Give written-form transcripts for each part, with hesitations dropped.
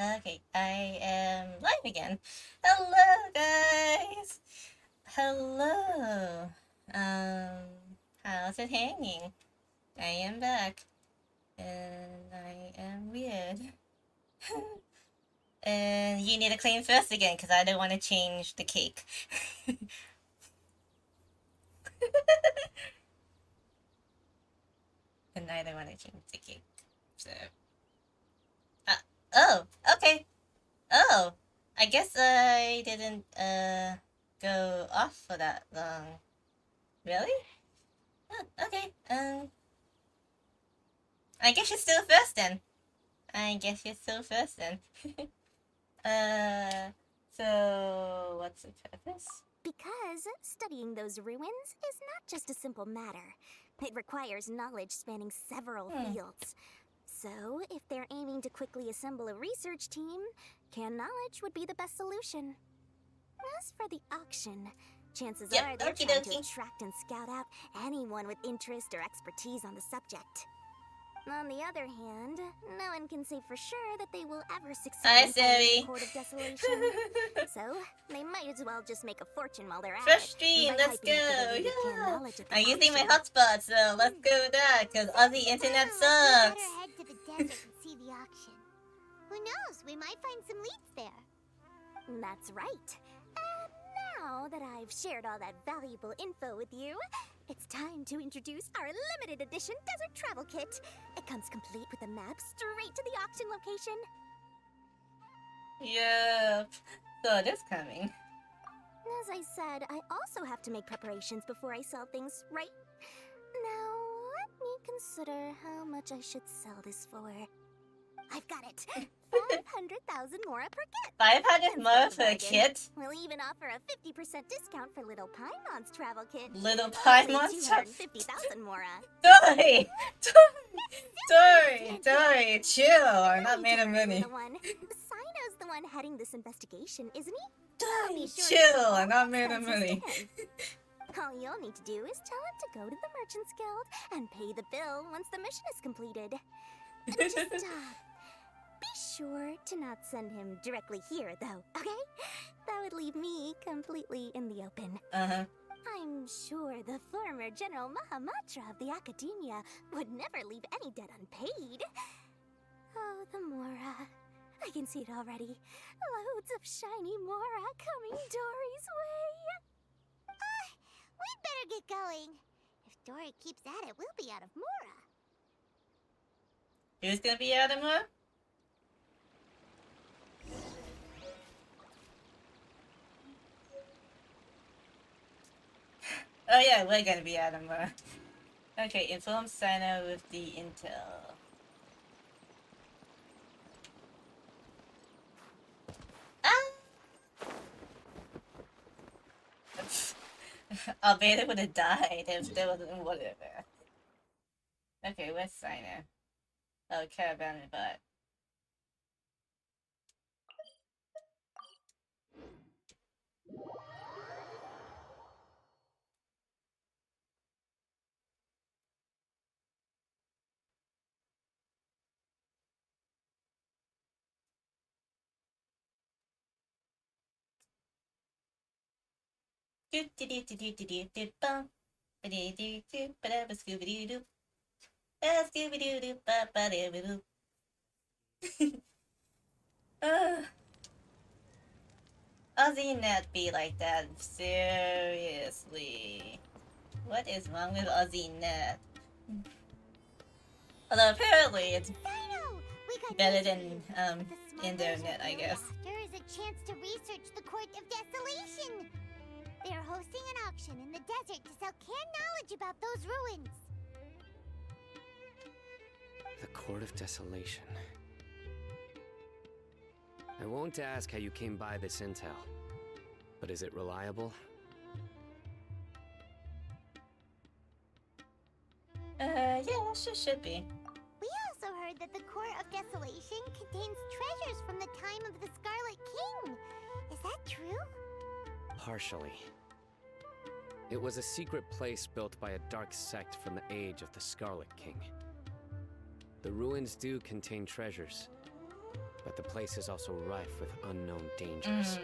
Okay, I am live again. Hello, guys. Hello. How's it hanging? I am back, and I am weird. And you need to claim first again, because I don't want to change the cake. And I don't want to change the cake. So, uh, oh, okay. Oh, I guess I didn't go off for that long. Really? Oh, okay. I guess you're still first then. Uh, so what's the purpose? Because studying those ruins is not just a simple matter. It requires knowledge spanning several fields. So, if they're aiming to quickly assemble a research team, canned knowledge would be the best solution. As for the auction, chances are they're trying to attract and scout out anyone with interest or expertise on the subject. On the other hand, no one can say for sure that they will ever succeed in finding the Court of Desolation. So, they might as well just make a fortune while they're at it. Fresh stream, let's go! Yeah! I'm using my hotspot, so let's go with that, because Aussie internet sucks! We better head to the desert and see the auction. Who knows, we might find some leads there. That's right. And now that I've shared all that valuable info with you, it's time to introduce our limited edition desert travel kit. It comes complete with a map straight to the auction location. Yep. So it is coming. As I said, I also have to make preparations before I sell things, right? Now, let me consider how much I should sell this for. I've got it. 500,000 mora per kit. 500 mora for a kit? We'll even offer a 50% discount for Little Paimon's travel kit. Little Paimon's travel kit? 250,000 mora. Dory, chill. I'm not made of money. Cyno's the one heading this investigation, isn't he? Dory, chill. I'm not made of money. All you'll need to do is tell him to go to the Merchants Guild and pay the bill once the mission is completed. Just, be sure to not send him directly here, though, okay? That would leave me completely in the open. I'm sure the former General Mahamatra of the Academia would never leave any debt unpaid. Oh, the Mora. I can see it already. Loads of shiny Mora coming Dory's way. We'd better get going. If Dory keeps at it, we'll be out of Mora. Who's gonna be out of Mora? Oh yeah, we're gonna be out of Mora. Okay, inform Cyno with the intel. Albeit would have died if there wasn't whatever. Okay, where's Cyno? Oh, caravan in the butt. Aussie net be like that, seriously. What is wrong with Aussie net? Although apparently it's better than internet, I guess. There is a chance to research the Court of Desolation. They are hosting an auction in the desert to sell canned knowledge about those ruins. The Court of Desolation. I won't ask how you came by this intel, but is it reliable? Yeah, it should be. We also heard that the Court of Desolation contains treasures from the time of the Scarlet King. Is that true? Partially. It was a secret place built by a dark sect from the age of the Scarlet King. The ruins do contain treasures, but the place is also rife with unknown dangers.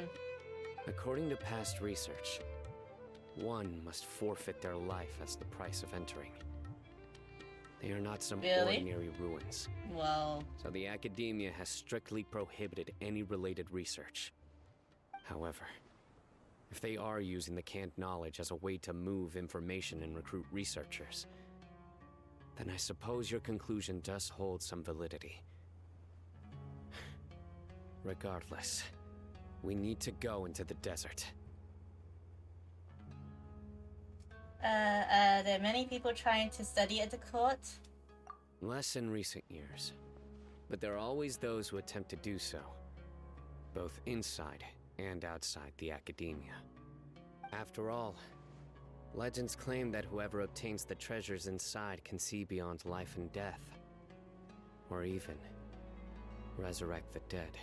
According to past research, one must forfeit their life as the price of entering. They are not some ordinary ruins. Wow. So the academia has strictly prohibited any related research. However, if they are using the canned knowledge as a way to move information and recruit researchers, then I suppose your conclusion does hold some validity. Regardless, we need to go into the desert. Are there many people trying to study at the court? Less in recent years, but there are always those who attempt to do so, both inside and outside the academia. After all, legends claim that whoever obtains the treasures inside can see beyond life and death, or even resurrect the dead.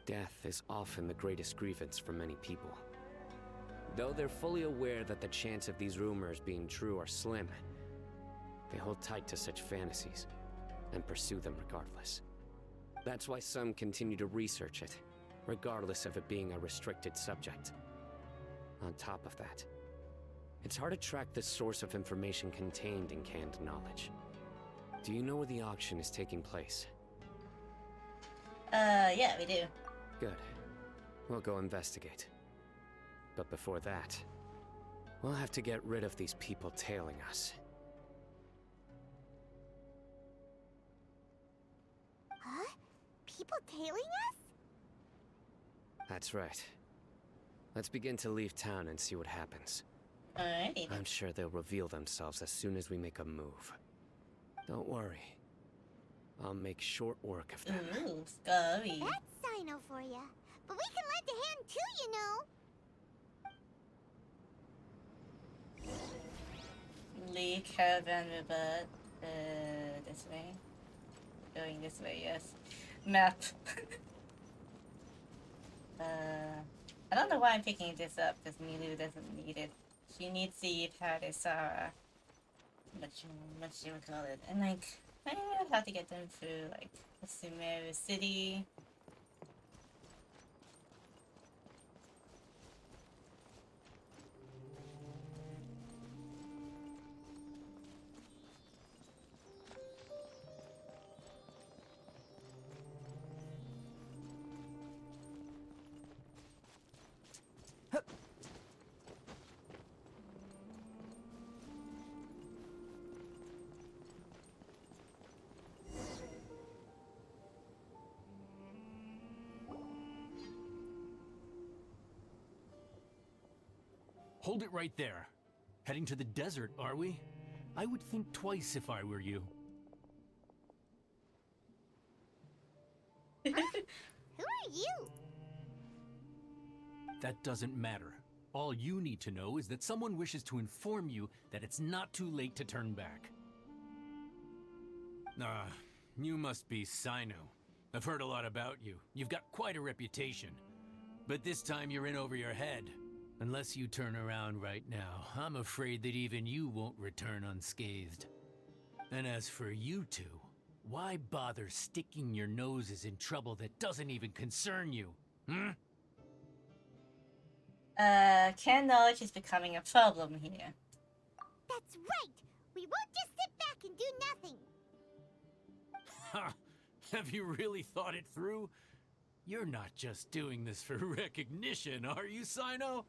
Death is often the greatest grievance for many people. Though they're fully aware that the chance of these rumors being true are slim, they hold tight to such fantasies and pursue them regardless. That's why some continue to research it, regardless of it being a restricted subject. On top of that, it's hard to track the source of information contained in canned knowledge. Do you know where the auction is taking place? Yeah, we do. Good. We'll go investigate. But before that, we'll have to get rid of these people tailing us. Huh? People tailing us? That's right. Let's begin to leave town and see what happens. Alrighty. I'm sure they'll reveal themselves as soon as we make a move. Don't worry. I'll make short work of them. Ooh, scary. That's Cyno for ya. But we can lend a hand too, you know. Leave caravan rebut. This way. Going this way, yes. Map. I don't know why I'm picking this up, because Milu doesn't need it. She needs the Paradisara. What you would call it. And like, I don't know how to get them through, like, the Sumeru City. Hold it right there. Heading to the desert, are we? I would think twice if I were you. Who are you? That doesn't matter. All you need to know is that someone wishes to inform you that it's not too late to turn back. You must be Cyno. I've heard a lot about you. You've got quite a reputation. But this time you're in over your head. Unless you turn around right now, I'm afraid that even you won't return unscathed. And as for you two, why bother sticking your noses in trouble that doesn't even concern you? Canned knowledge is becoming a problem here. That's right. We won't just sit back and do nothing. Ha! Have you really thought it through? You're not just doing this for recognition, are you, Cyno?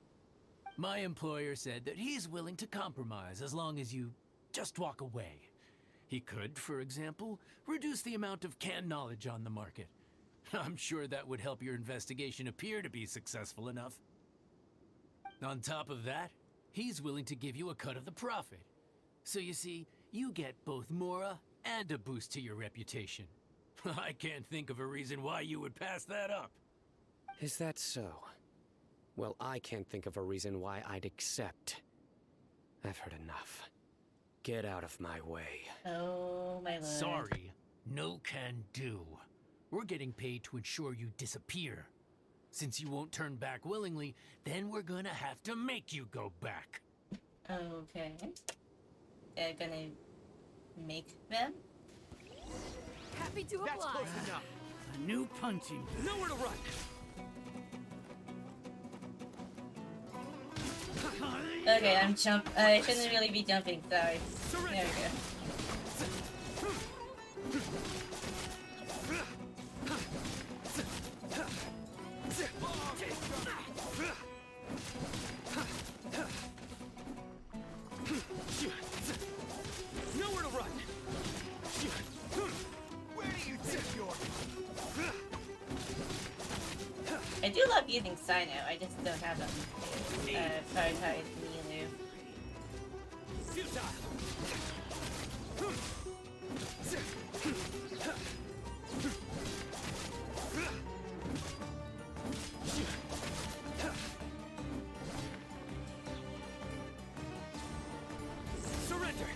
My employer said that he's willing to compromise as long as you just walk away. He could, for example, reduce the amount of canned knowledge on the market. I'm sure that would help your investigation appear to be successful enough. On top of that, he's willing to give you a cut of the profit. So you see, you get both Mora and a boost to your reputation. I can't think of a reason why you would pass that up. Is that so? Well, I can't think of a reason why I'd accept. I've heard enough. Get out of my way. Oh my lord. Sorry, no can do. We're getting paid to ensure you disappear. Since you won't turn back willingly, then we're gonna have to make you go back. Okay. They're gonna make them? Happy to That's oblige. close enough. A new punching. Nowhere to run. Okay, I shouldn't really be jumping. Sorry. There we go. Nowhere to run. Where do you think you're? I do love using Cyno. I just don't have them prioritized Milu. Futile. Surrender.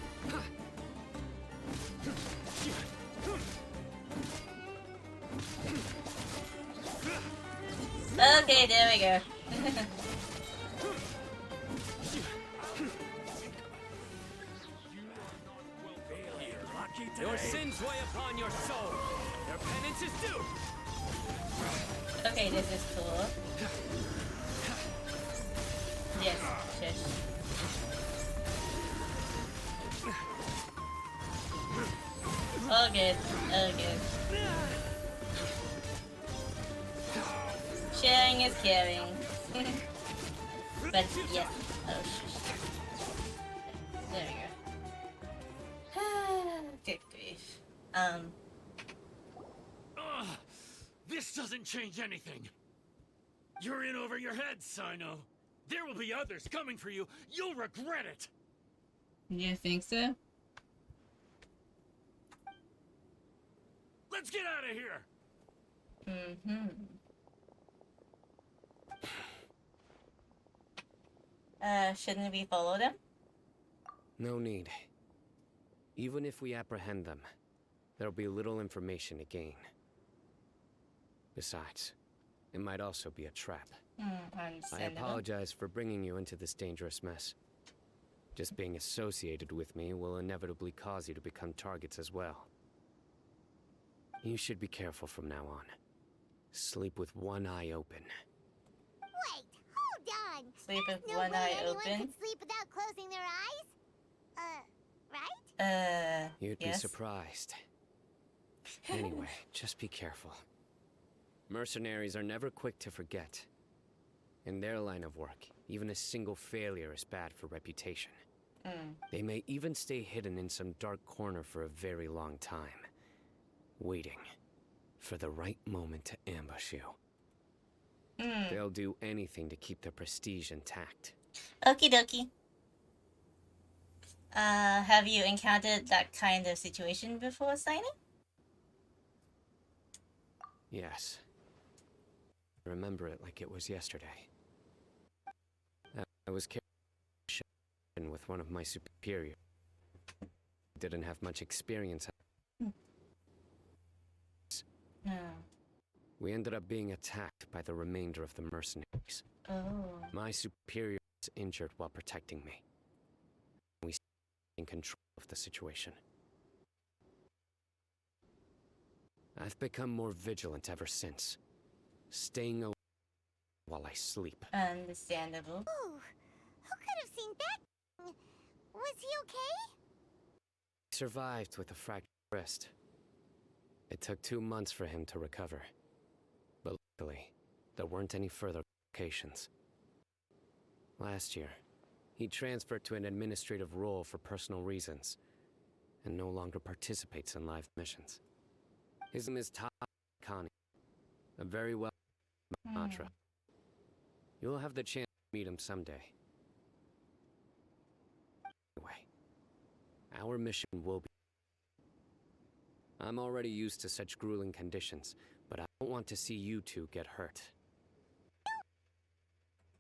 Okay, there we go. Your sins weigh upon your soul. Your penance is due. Okay, this is cool. Yes, shush. Oh good, oh good. Sharing is caring. But yes, oh shush. There we go. Good grief. This doesn't change anything. You're in over your head, Cyno. There will be others coming for you. You'll regret it. You think so? Let's get out of here. Shouldn't we follow them? No need. Even if we apprehend them, there'll be little information to gain. Besides, it might also be a trap. I Understandable. apologize for bringing you into this dangerous mess. Just being associated with me will inevitably cause you to become targets as well. You should be careful from now on. Sleep with one eye open. Wait, hold on. Sleep with No one way eye anyone open? can sleep without closing their eyes? Right? You'd be yes. surprised. Anyway, just be careful. Mercenaries are never quick to forget. In their line of work, even a single failure is bad for reputation. They may even stay hidden in some dark corner for a very long time, waiting for the right moment to ambush you. They'll do anything to keep their prestige intact. Okie dokie. Have you encountered that kind of situation before, Cyno? Yes. I remember it like it was yesterday. I was carrying with one of my superiors. Didn't have much experience. We ended up being attacked by the remainder of the mercenaries. Oh. My superior was injured while protecting me. We stayed in control of the situation. I've become more vigilant ever since, staying awake while I sleep. Understandable. Ooh, who could have seen that? Was he okay? He survived with a fractured wrist. It took 2 months for him to recover. But luckily, there weren't any further complications. Last year, he transferred to an administrative role for personal reasons, and no longer participates in live missions. His name is Connie, a very well mantra. You'll have the chance to meet him someday. Anyway, our mission will be... I'm already used to such grueling conditions, but I don't want to see you two get hurt.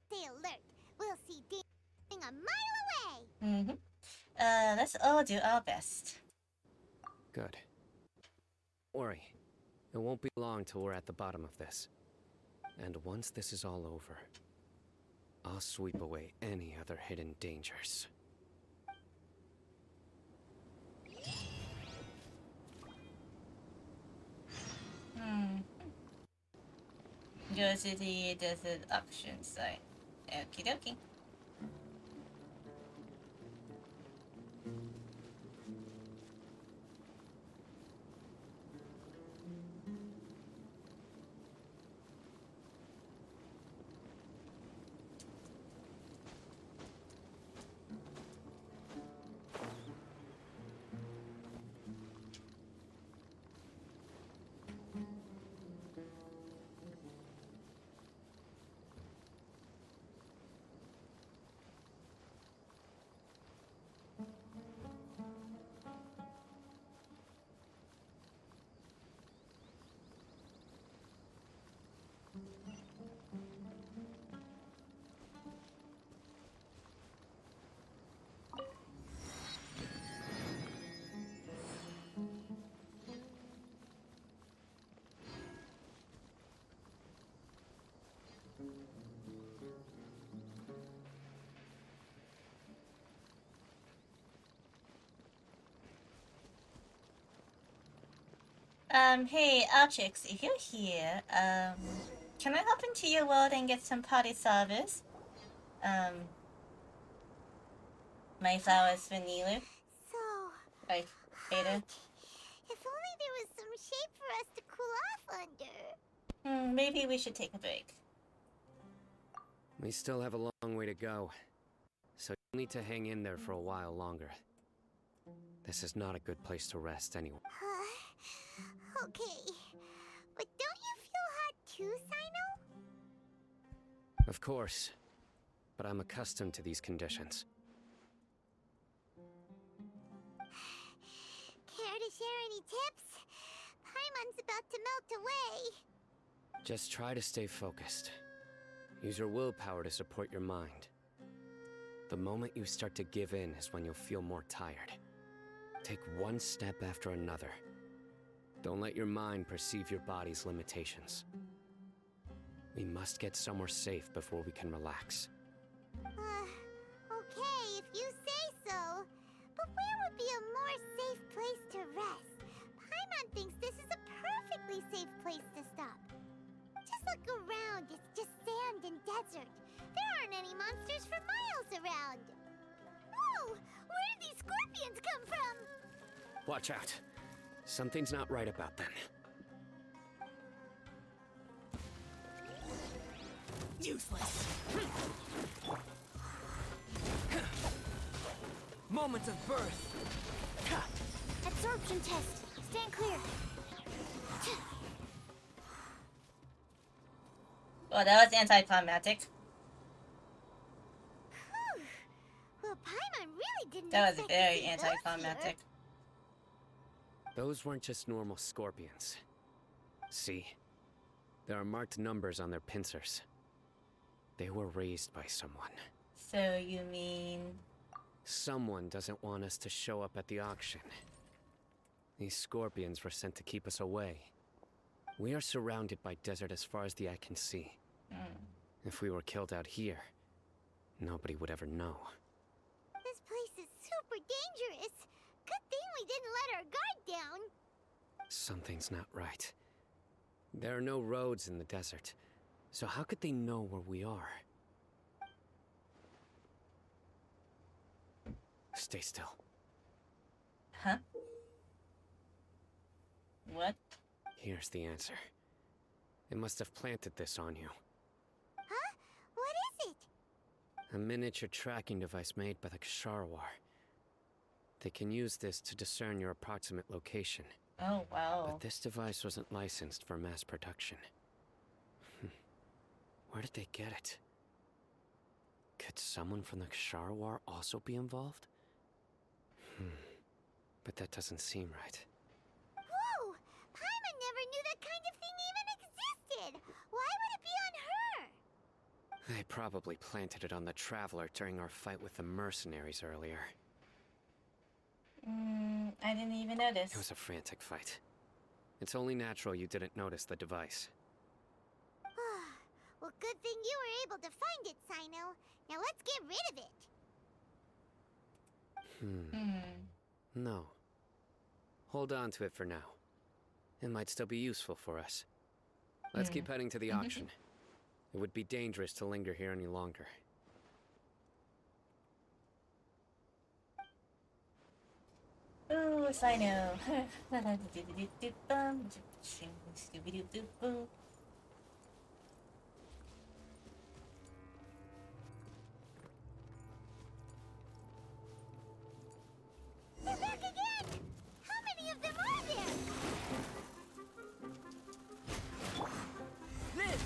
Stay alert. We'll see danger a mile away. Let's all do our best. Good. Don't worry. It won't be long till we're at the bottom of this. And once this is all over, I'll sweep away any other hidden dangers. Go to the desert auction site. Okie dokie. Hey, Alchix, if you're here, can I hop into your world and get some party service? My flowers for Nilu. So, Right, Ada? if only there was some shade for us to cool off under. Maybe we should take a break. We still have a long way to go, so you'll need to hang in there for a while longer. This is not a good place to rest anyway. Okay. But don't you feel hot too, Cyno? Of course, but I'm accustomed to these conditions. Care to share any tips? Paimon's about to melt away. Just try to stay focused. Use your willpower to support your mind. The moment you start to give in is when you'll feel more tired. Take one step after another. Don't let your mind perceive your body's limitations. We must get somewhere safe before we can relax. Okay, if you say so. But where would be a more safe place to rest? Paimon thinks this is a perfectly safe place to stop. Just look around, it's just sand and desert. There aren't any monsters for miles around. Whoa! Where did these scorpions come from? Watch out. Something's not right about them. Useless. Moments of birth. Absorption test. Stand clear. Well, that was anticlimactic. Whew. Well, Paimon really didn't That was expect to very see those anticlimactic. Those weren't just normal scorpions. See? There are marked numbers on their pincers. They were raised by someone. So you mean... Someone doesn't want us to show up at the auction. These scorpions were sent to keep us away. We are surrounded by desert as far as the eye can see. If we were killed out here, nobody would ever know. This place is super dangerous. Good thing we didn't let our guard down. Something's not right. There are no roads in the desert, so how could they know where we are? Stay still. Huh? What? Here's the answer. It must have planted this on you. Huh? What is it? A miniature tracking device made by the Ksharawar. They can use this to discern your approximate location. Oh, wow. But this device wasn't licensed for mass production. Where did they get it? Could someone from the Ksharawar also be involved? But that doesn't seem right. Whoa! Paimon never knew that kind of thing even existed. Why would it be on her? They probably planted it on the Traveler during our fight with the mercenaries earlier. I didn't even notice. It was a frantic fight. It's only natural you didn't notice the device. Well, good thing you were able to find it, Cyno. Now let's get rid of it. No. Hold on to it for now. It might still be useful for us. Let's keep heading to the auction. It would be dangerous to linger here any longer. Ooh, Cyno. They're back again! How many of them are there? Live!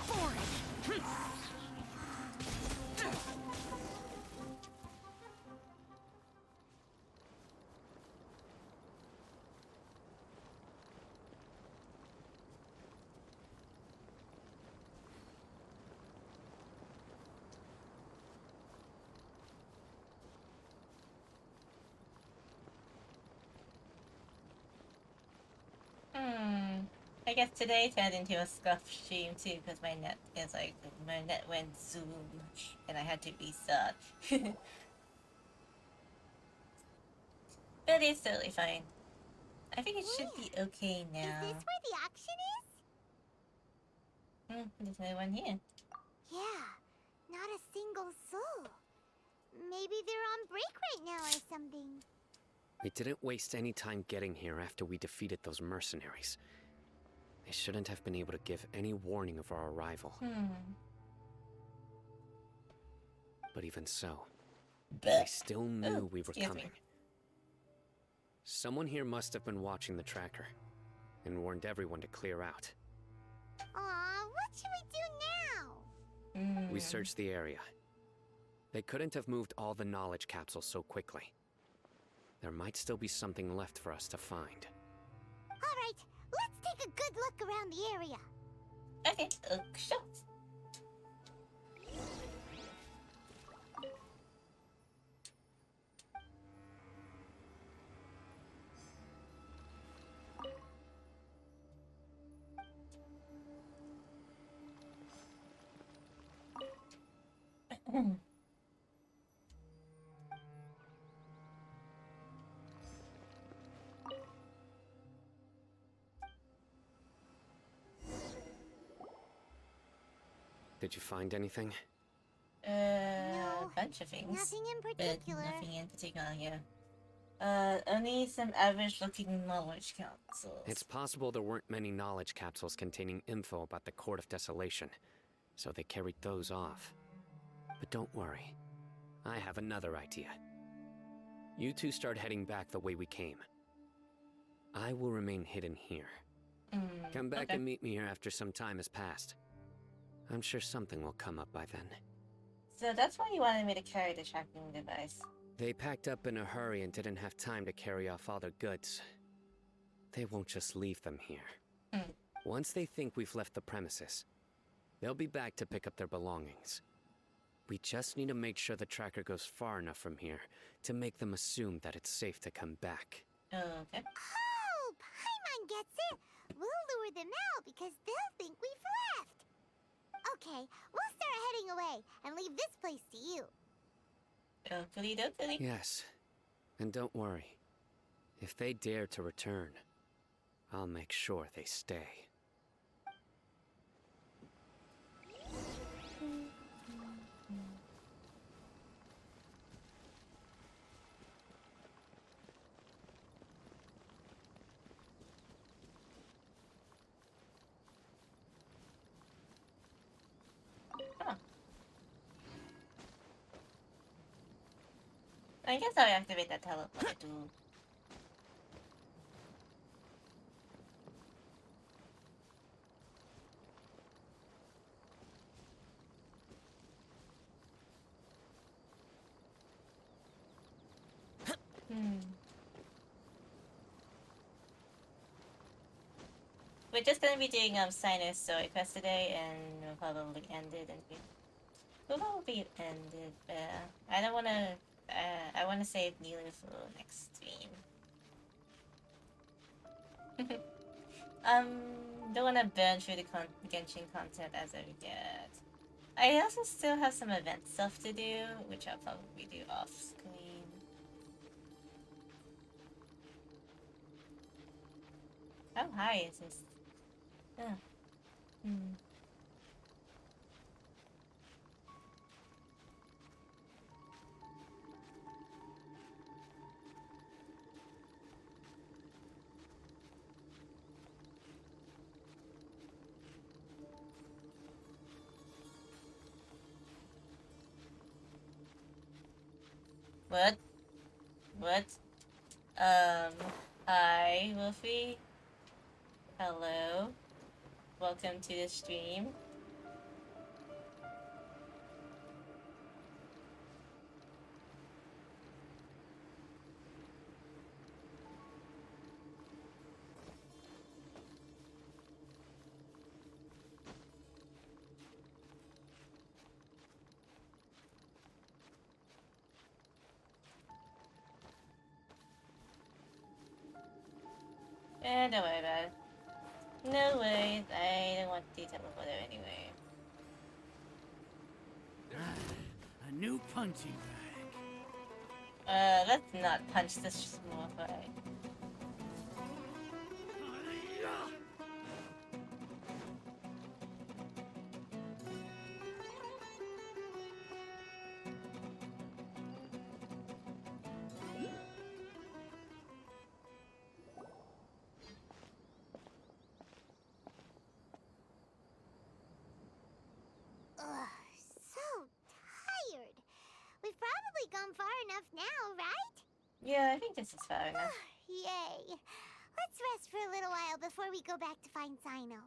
Forage! I guess today turned into a scuff stream too because my net went zoom and I had to restart. But it's totally fine. I think it should be okay Is now. this where the action is? There's no one here. Yeah, not a single soul. Maybe they're on break right now or something. We didn't waste any time getting here after we defeated those mercenaries. They shouldn't have been able to give any warning of our arrival. But even so, they still knew we were excuse coming. me. Someone here must have been watching the tracker and warned everyone to clear out. Aw, what should we do now? We searched the area. They couldn't have moved all the knowledge capsules so quickly. There might still be something left for us to find. Alright, let's take a good look around the area. Okay, sure. Did you find anything? No, bunch of things. Nothing in But particular. nothing in particular, yeah. Only some average-looking knowledge capsules. It's possible there weren't many knowledge capsules containing info about the Court of Desolation, so they carried those off. But don't worry. I have another idea. You two start heading back the way we came. I will remain hidden here. Come back okay. and meet me here after some time has passed. I'm sure something will come up by then. So that's why you wanted me to carry the tracking device. They packed up in a hurry and didn't have time to carry off all their goods. They won't just leave them here. Once they think we've left the premises, they'll be back to pick up their belongings. We just need to make sure the tracker goes far enough from here to make them assume that it's safe to come back. Okay. Oh, Paimon gets it. We'll lure them out because they'll think we've left. Okay, we'll start heading away and leave this place to you. Dokily dokily. Yes, and don't worry. If they dare to return, I'll make sure they stay. I guess I'll activate that teleporter too. We're just gonna be doing Cyno story quest today, and we'll probably end it, and we'll probably end it. I don't wanna. I wanna save Neely for next stream. Don't wanna burn through the Genshin content as I get. I also still have some event stuff to do, which I'll probably do off screen. How high is this? Yeah. Hmm. What? What? Hi, Wolfie. Hello. Welcome to the stream. Don't worry about it. No way, I don't want the teleporter anyway. A new punching bag. Let's not punch this small guy. Ugh, so tired. We've probably gone far enough now, right? Yeah, I think this is far enough. Yay. Let's rest for a little while before we go back to find Cyno.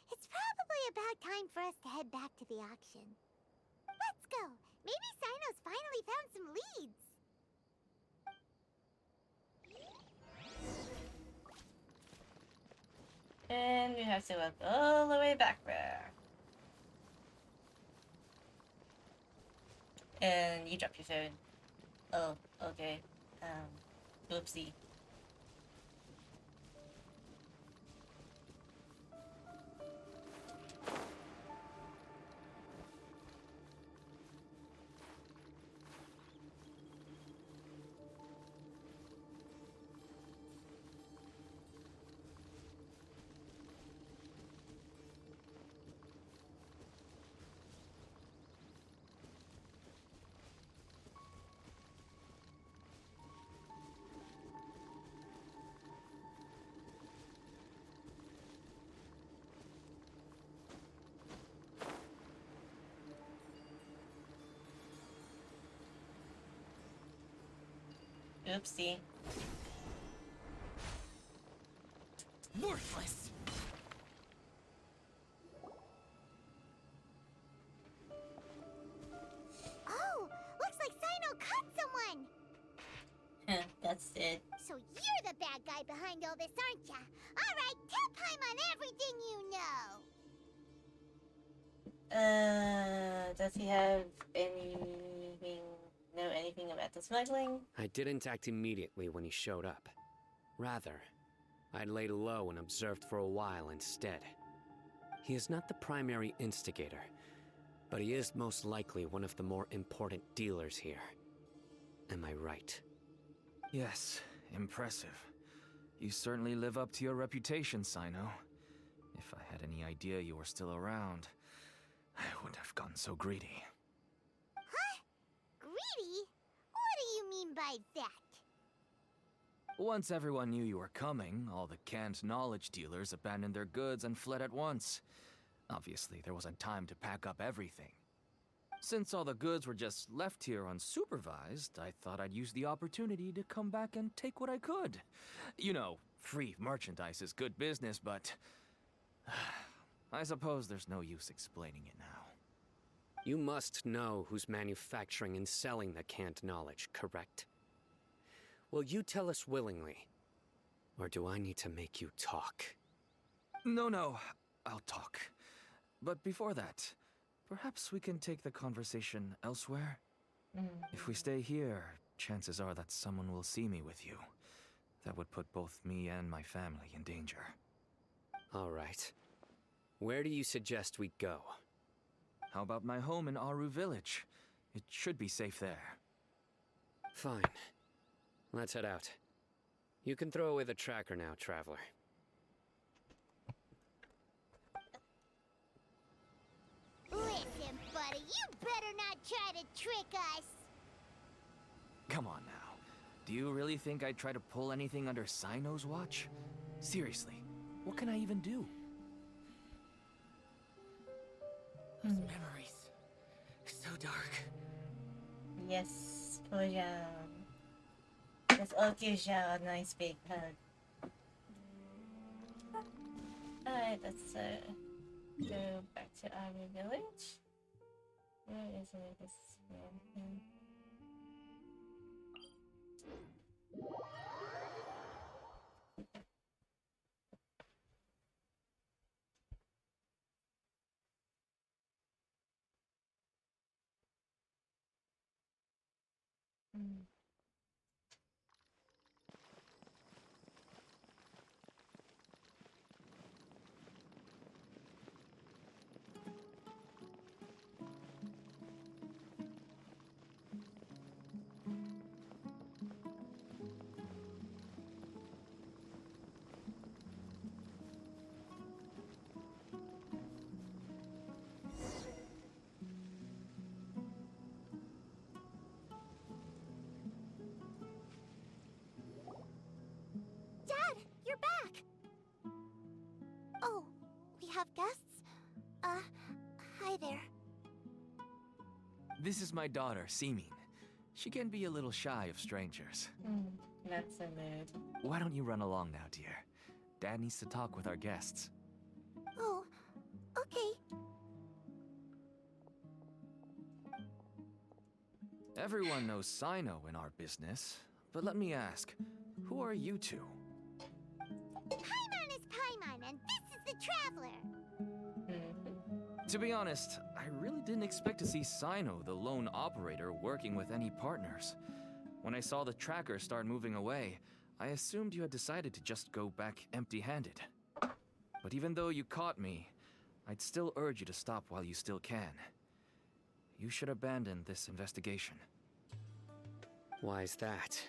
It's probably about time for us to head back to the auction. Let's go. Maybe Cyno's finally found some leads. And we have to walk all the way back there. And you drop your phone. Oh, okay. Oopsie. Oopsie. Worthless! Oh, looks like Cyno caught someone. That's it. So you're the bad guy behind all this, aren't ya? All right, tell Paimon everything you know. Does he have anything about the smuggling? I didn't act immediately when he showed up. Rather, I laid low and observed for a while instead. He is not the primary instigator, but he is most likely one of the more important dealers here. Am I right? Yes, impressive. You certainly live up to your reputation, Cyno. If I had any idea you were still around, I wouldn't have gotten so greedy. Huh? Greedy? What do you mean by that? Once everyone knew you were coming, all the canned knowledge dealers abandoned their goods and fled at once. Obviously, there wasn't time to pack up everything. Since all the goods were just left here unsupervised, I thought I'd use the opportunity to come back and take what I could. You know, free merchandise is good business, but I suppose there's no use explaining it now. You must know who's manufacturing and selling the canned knowledge, correct? Will you tell us willingly? Or do I need to make you talk? No, I'll talk. But before that, perhaps we can take the conversation elsewhere? If we stay here, chances are that someone will see me with you. That would put both me and my family in danger. All right. Where do you suggest we go? How about my home in Aru Village? It should be safe there. Fine. Let's head out. You can throw away the tracker now, Traveler. Listen, buddy, you better not try to trick us. Come on now. Do you really think I'd try to pull anything under Cyno's watch? Seriously, what can I even do? Those memories. So dark. Yes, Kojang. Let's all give Zhao a nice big hug. Alright, let's go back to our village. Where is it? This one. Hmm. Dad, you're back! Oh, we have guests? Hi there. This is my daughter, Simin. She can be a little shy of strangers. That's a mood. Why don't you run along now, dear? Dad needs to talk with our guests. Oh, okay. Everyone knows Cyno in our business, but let me ask, who are you two? Paimon is Paimon, and this is the Traveler. To be honest, I really didn't expect to see Cyno, the lone operator, working with any partners. When I saw the tracker start moving away, I assumed you had decided to just go back empty-handed. But even though you caught me, I'd still urge you to stop while you still can. You should abandon this investigation. Why's that?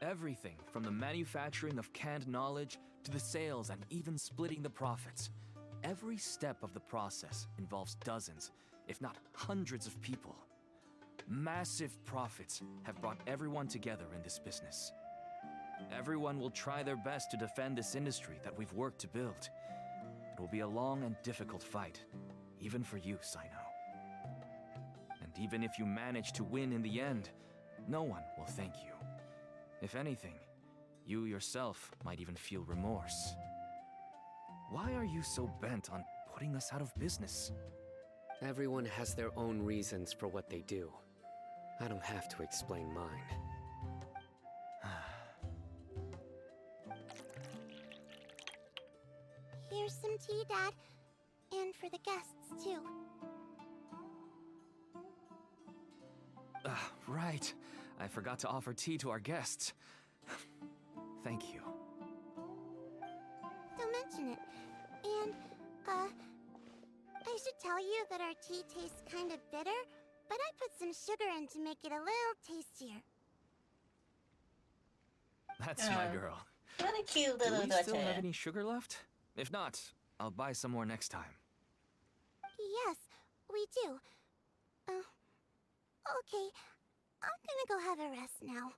Everything from the manufacturing of canned knowledge to the sales and even splitting the profits. Every step of the process involves dozens, if not hundreds of people. Massive profits have brought everyone together in this business. Everyone will try their best to defend this industry that we've worked to build. It will be a long and difficult fight, even for you, Cyno. And even if you manage to win in the end, no one will thank you. If anything, you yourself might even feel remorse. Why are you so bent on putting us out of business? Everyone has their own reasons for what they do. I don't have to explain mine. Here's some tea, Dad. And for the guests, too. Right. I forgot to offer tea to our guests. Thank you. Don't mention it. And, I should tell you that our tea tastes kind of bitter, but I put some sugar in to make it a little tastier. That's my girl. What a cute Do little we daughter. still have any sugar left? If not, I'll buy some more next time. Yes, we do. Okay. I'm gonna go have a rest now.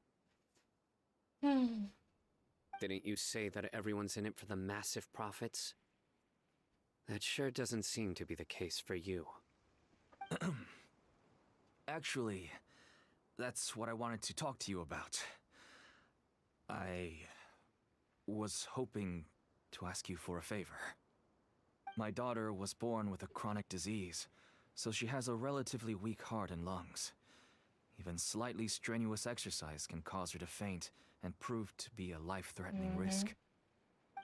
Didn't you say that everyone's in it for the massive profits? That sure doesn't seem to be the case for you. Actually, that's what I wanted to talk to you about. I was hoping to ask you for a favor. My daughter was born with a chronic disease, so she has a relatively weak heart and lungs. Even slightly strenuous exercise can cause her to faint and prove to be a life-threatening risk.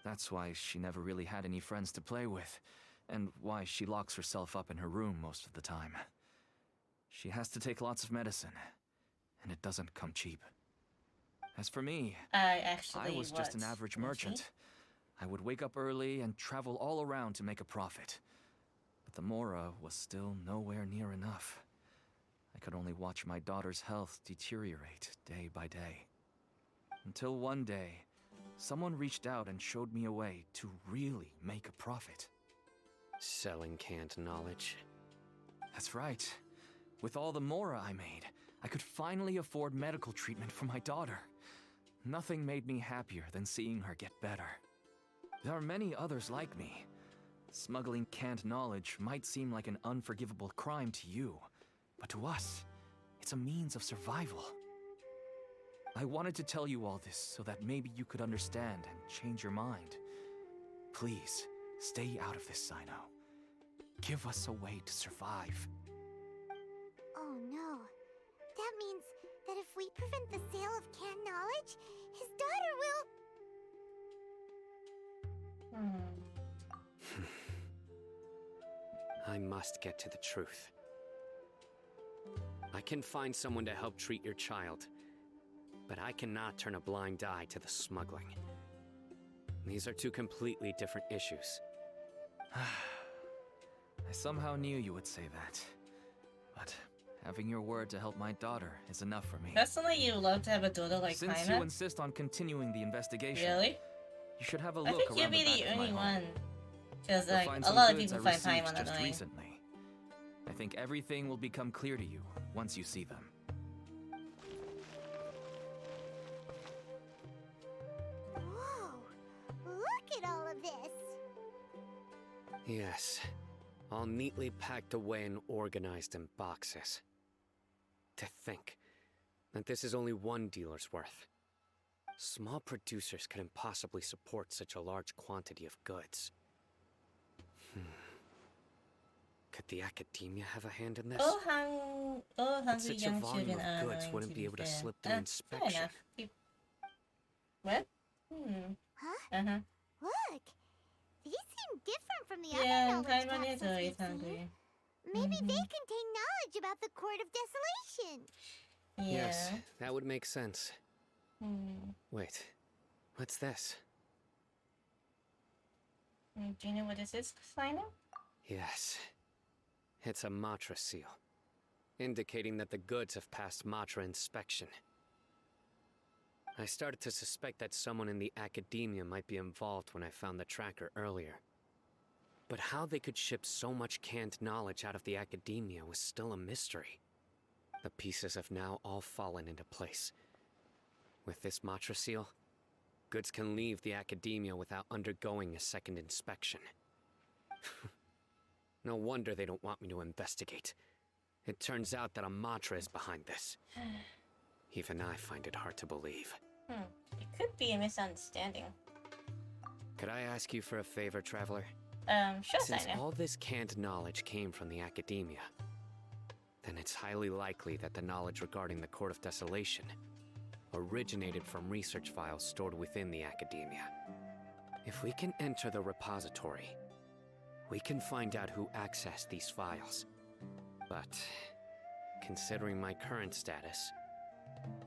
That's why she never really had any friends to play with, and why she locks herself up in her room most of the time. She has to take lots of medicine, and it doesn't come cheap. As for me, I was just an average merchant. I would wake up early and travel all around to make a profit. But the Mora was still nowhere near enough. I could only watch my daughter's health deteriorate day by day. Until one day, someone reached out and showed me a way to really make a profit. Selling canned knowledge. That's right. With all the mora I made, I could finally afford medical treatment for my daughter. Nothing made me happier than seeing her get better. There are many others like me. Smuggling canned knowledge might seem like an unforgivable crime to you, but to us, it's a means of survival. I wanted to tell you all this so that maybe you could understand and change your mind. Please, stay out of this, Cyno. Give us a way to survive. Oh no. That means that if we prevent the sale of canned knowledge, his daughter will... I must get to the truth. I can find someone to help treat your child, but I cannot turn a blind eye to the smuggling. These are two completely different issues. I somehow knew you would say that. But having your word to help my daughter is enough for me. Personally, you love to have a daughter like Since Paimon. you insist on continuing the investigation, Really? you should have a I look think you'll around be the back the of my only home. one. Because You'll like find a some lot of goods people I find received Paimon just annoying. recently. I think everything will become clear to you once you see them. Whoa! Look at all of this! Yes, all neatly packed away and organized in boxes. To think that this is only one dealer's worth. Small producers couldn't possibly support such a large quantity of goods. Could the academia have a hand in this? All But hungry such a young volume children are of goods annoying, wouldn't be able to fair. slip through Fair inspection. enough. What? Huh? Uh-huh. Look! These seem different from the Yeah, other knowledge Paimon is capsules always we've seen. hungry. Maybe they contain knowledge about the Court of Desolation. Yeah. Yes, that would make sense. Wait, what's this? Do you know what this is, Cyno? Yes, it's a Matra seal, indicating that the goods have passed Matra inspection. I started to suspect that someone in the academia might be involved when I found the tracker earlier. But how they could ship so much canned knowledge out of the academia was still a mystery. The pieces have now all fallen into place. With this Matra seal, goods can leave the academia without undergoing a second inspection. No wonder they don't want me to investigate. It turns out that a Matra is behind this. Even I find it hard to believe. It could be a misunderstanding. Could I ask you for a favor, Traveler? Sure, Since Cyno. all this canned knowledge came from the academia, then it's highly likely that the knowledge regarding the Court of Desolation originated from research files stored within the academia. If we can enter the repository, we can find out who accessed these files. But, considering my current status,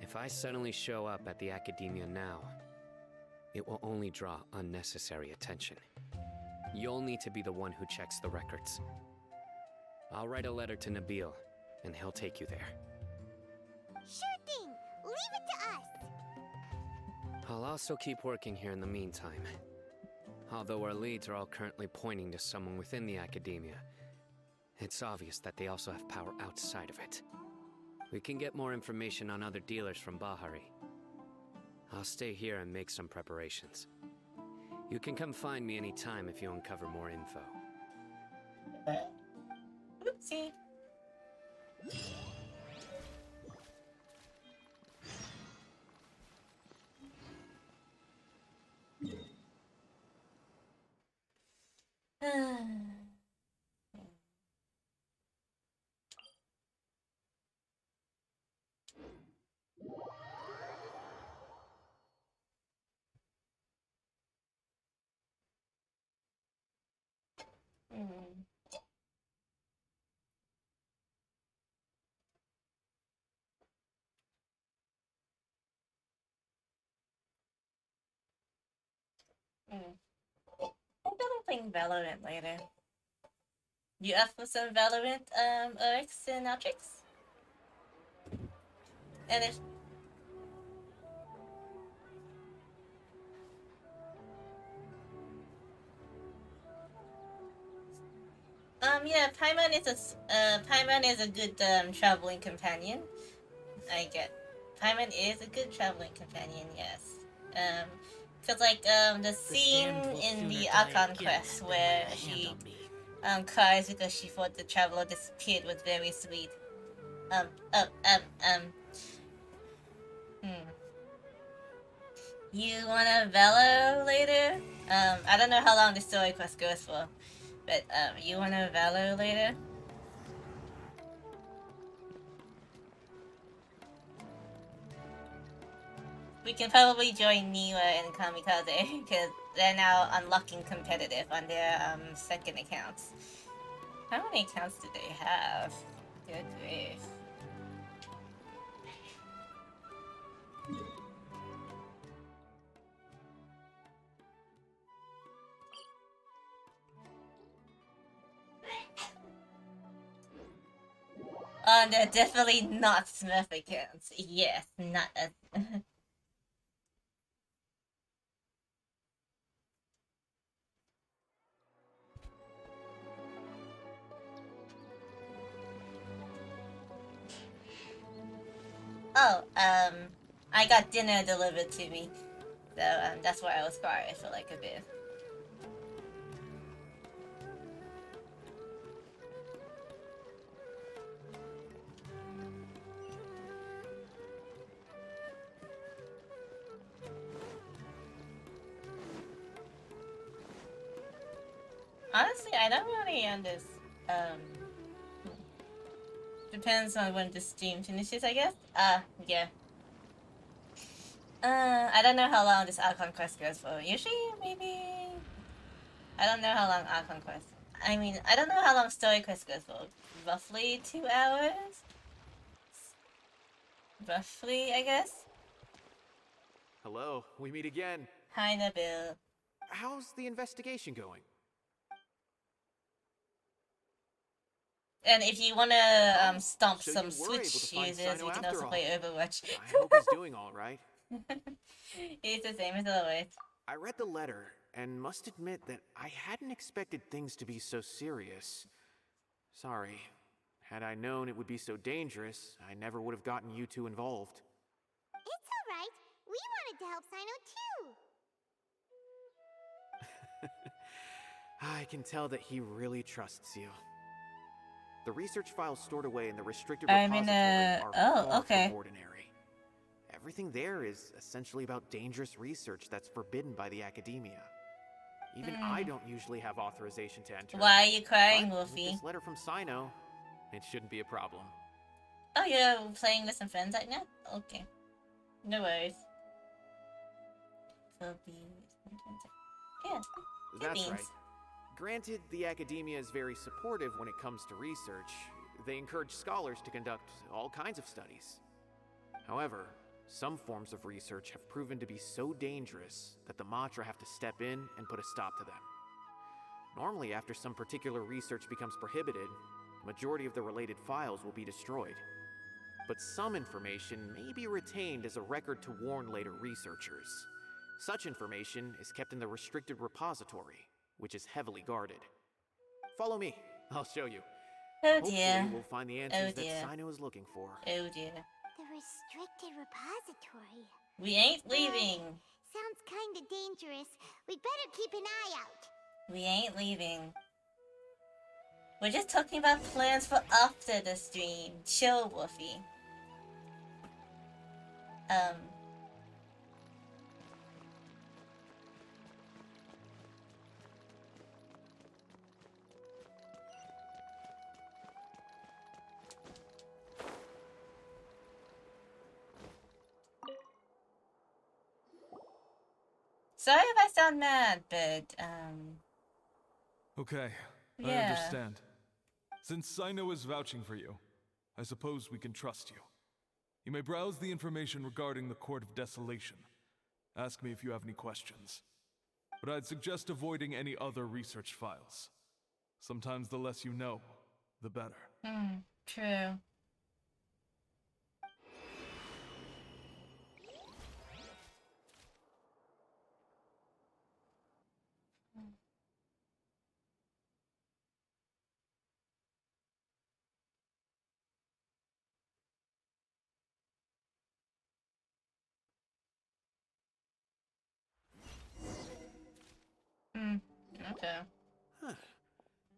if I suddenly show up at the academia now, it will only draw unnecessary attention. You'll need to be the one who checks the records. I'll write a letter to Nabil, and he'll take you there. Sure thing! Leave it to us! I'll also keep working here in the meantime. Although our leads are all currently pointing to someone within the academia, it's obvious that they also have power outside of it. We can get more information on other dealers from Bahari. I'll stay here and make some preparations. You can come find me anytime if you uncover more info. Oopsie. I'm gonna play Valorant later. You up for some Valorant, OX and Altrix? And if... Yeah, Paimon is a good traveling companion. I get. Paimon is a good traveling companion. Yes. Cause like the scene stand will in the sooner die Archon again quest than lay where a hand she on me. cries because she thought the traveler disappeared was very sweet. Um, um, um, um. Hmm. You wanna Velo later? I don't know how long the story quest goes for, but you wanna Velo later? We can probably join Niwa and Kamikaze because they're now unlocking competitive on their second accounts. How many accounts do they have? Good grief. They're definitely not Smurf accounts. Yes, not a. Oh, I got dinner delivered to me, so that's why I was quiet for like a bit. Honestly, I don't really understand. Depends on when the stream finishes, I guess. Yeah. I don't know how long this Archon quest goes for. Usually, maybe. I don't know how long Archon quest. I mean, I don't know how long story quest goes for. Roughly 2 hours. Roughly, I guess. Hello, we meet again. Hi, Nabil. How's the investigation going? And if you wanna Oh, stomp so some you were able to Switch find users, Cyno you can after also all. play Overwatch. I hope he's doing all right. It's the same as always. I read the letter and must admit that I hadn't expected things to be so serious. Sorry. Had I known it would be so dangerous, I never would have gotten you two involved. It's alright. We wanted to help Cyno too. I can tell that he really trusts you. The research files stored away in the restricted I'm in repository are oh, far okay. from ordinary. Everything there is essentially about dangerous research that's forbidden by the academia. Even I don't usually have authorization to enter. Why are you crying, But with Wolfie? this letter from Cyno, it shouldn't be a problem. Oh, you're playing with some friends right now? Okay. No worries. Yeah, good That's beans. right. Granted, the academia is very supportive when it comes to research. They encourage scholars to conduct all kinds of studies. However, some forms of research have proven to be so dangerous that the Matra have to step in and put a stop to them. Normally, after some particular research becomes prohibited, the majority of the related files will be destroyed. But some information may be retained as a record to warn later researchers. Such information is kept in the restricted repository, which is heavily guarded. Follow me, I'll show you. Oh Hopefully, dear. we'll find the answers that Cyno is looking for. Oh dear. The restricted repository. We ain't leaving. Sounds kinda dangerous. We'd better keep an eye out. We ain't leaving. We're just talking about plans for after the stream. Chill, Wolfie. Sorry if I sound mad, but, Okay, I yeah. understand. Since Cyno is vouching for you, I suppose we can trust you. You may browse the information regarding the Court of Desolation. Ask me if you have any questions. But I'd suggest avoiding any other research files. Sometimes the less you know, the better. True. Okay. Huh.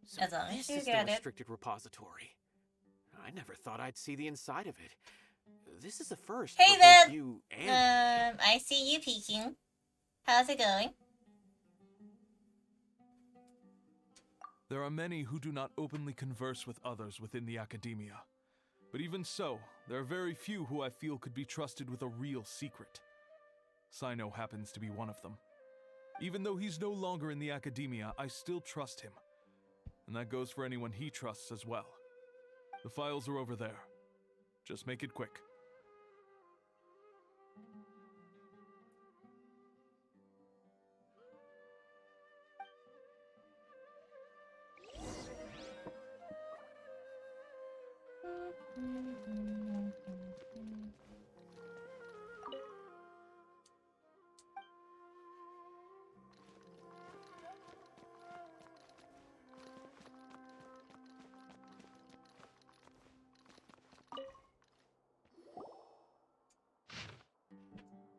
So As long as this you is the get it. restricted repository. I never thought I'd see the inside of it. This is a first Hey for there. both you and me. I see you peeking. How's it going? There are many who do not openly converse with others within the academia. But even so, there are very few who I feel could be trusted with a real secret. Cyno happens to be one of them. Even though he's no longer in the academia, I still trust him. And that goes for anyone he trusts as well. The files are over there. Just make it quick.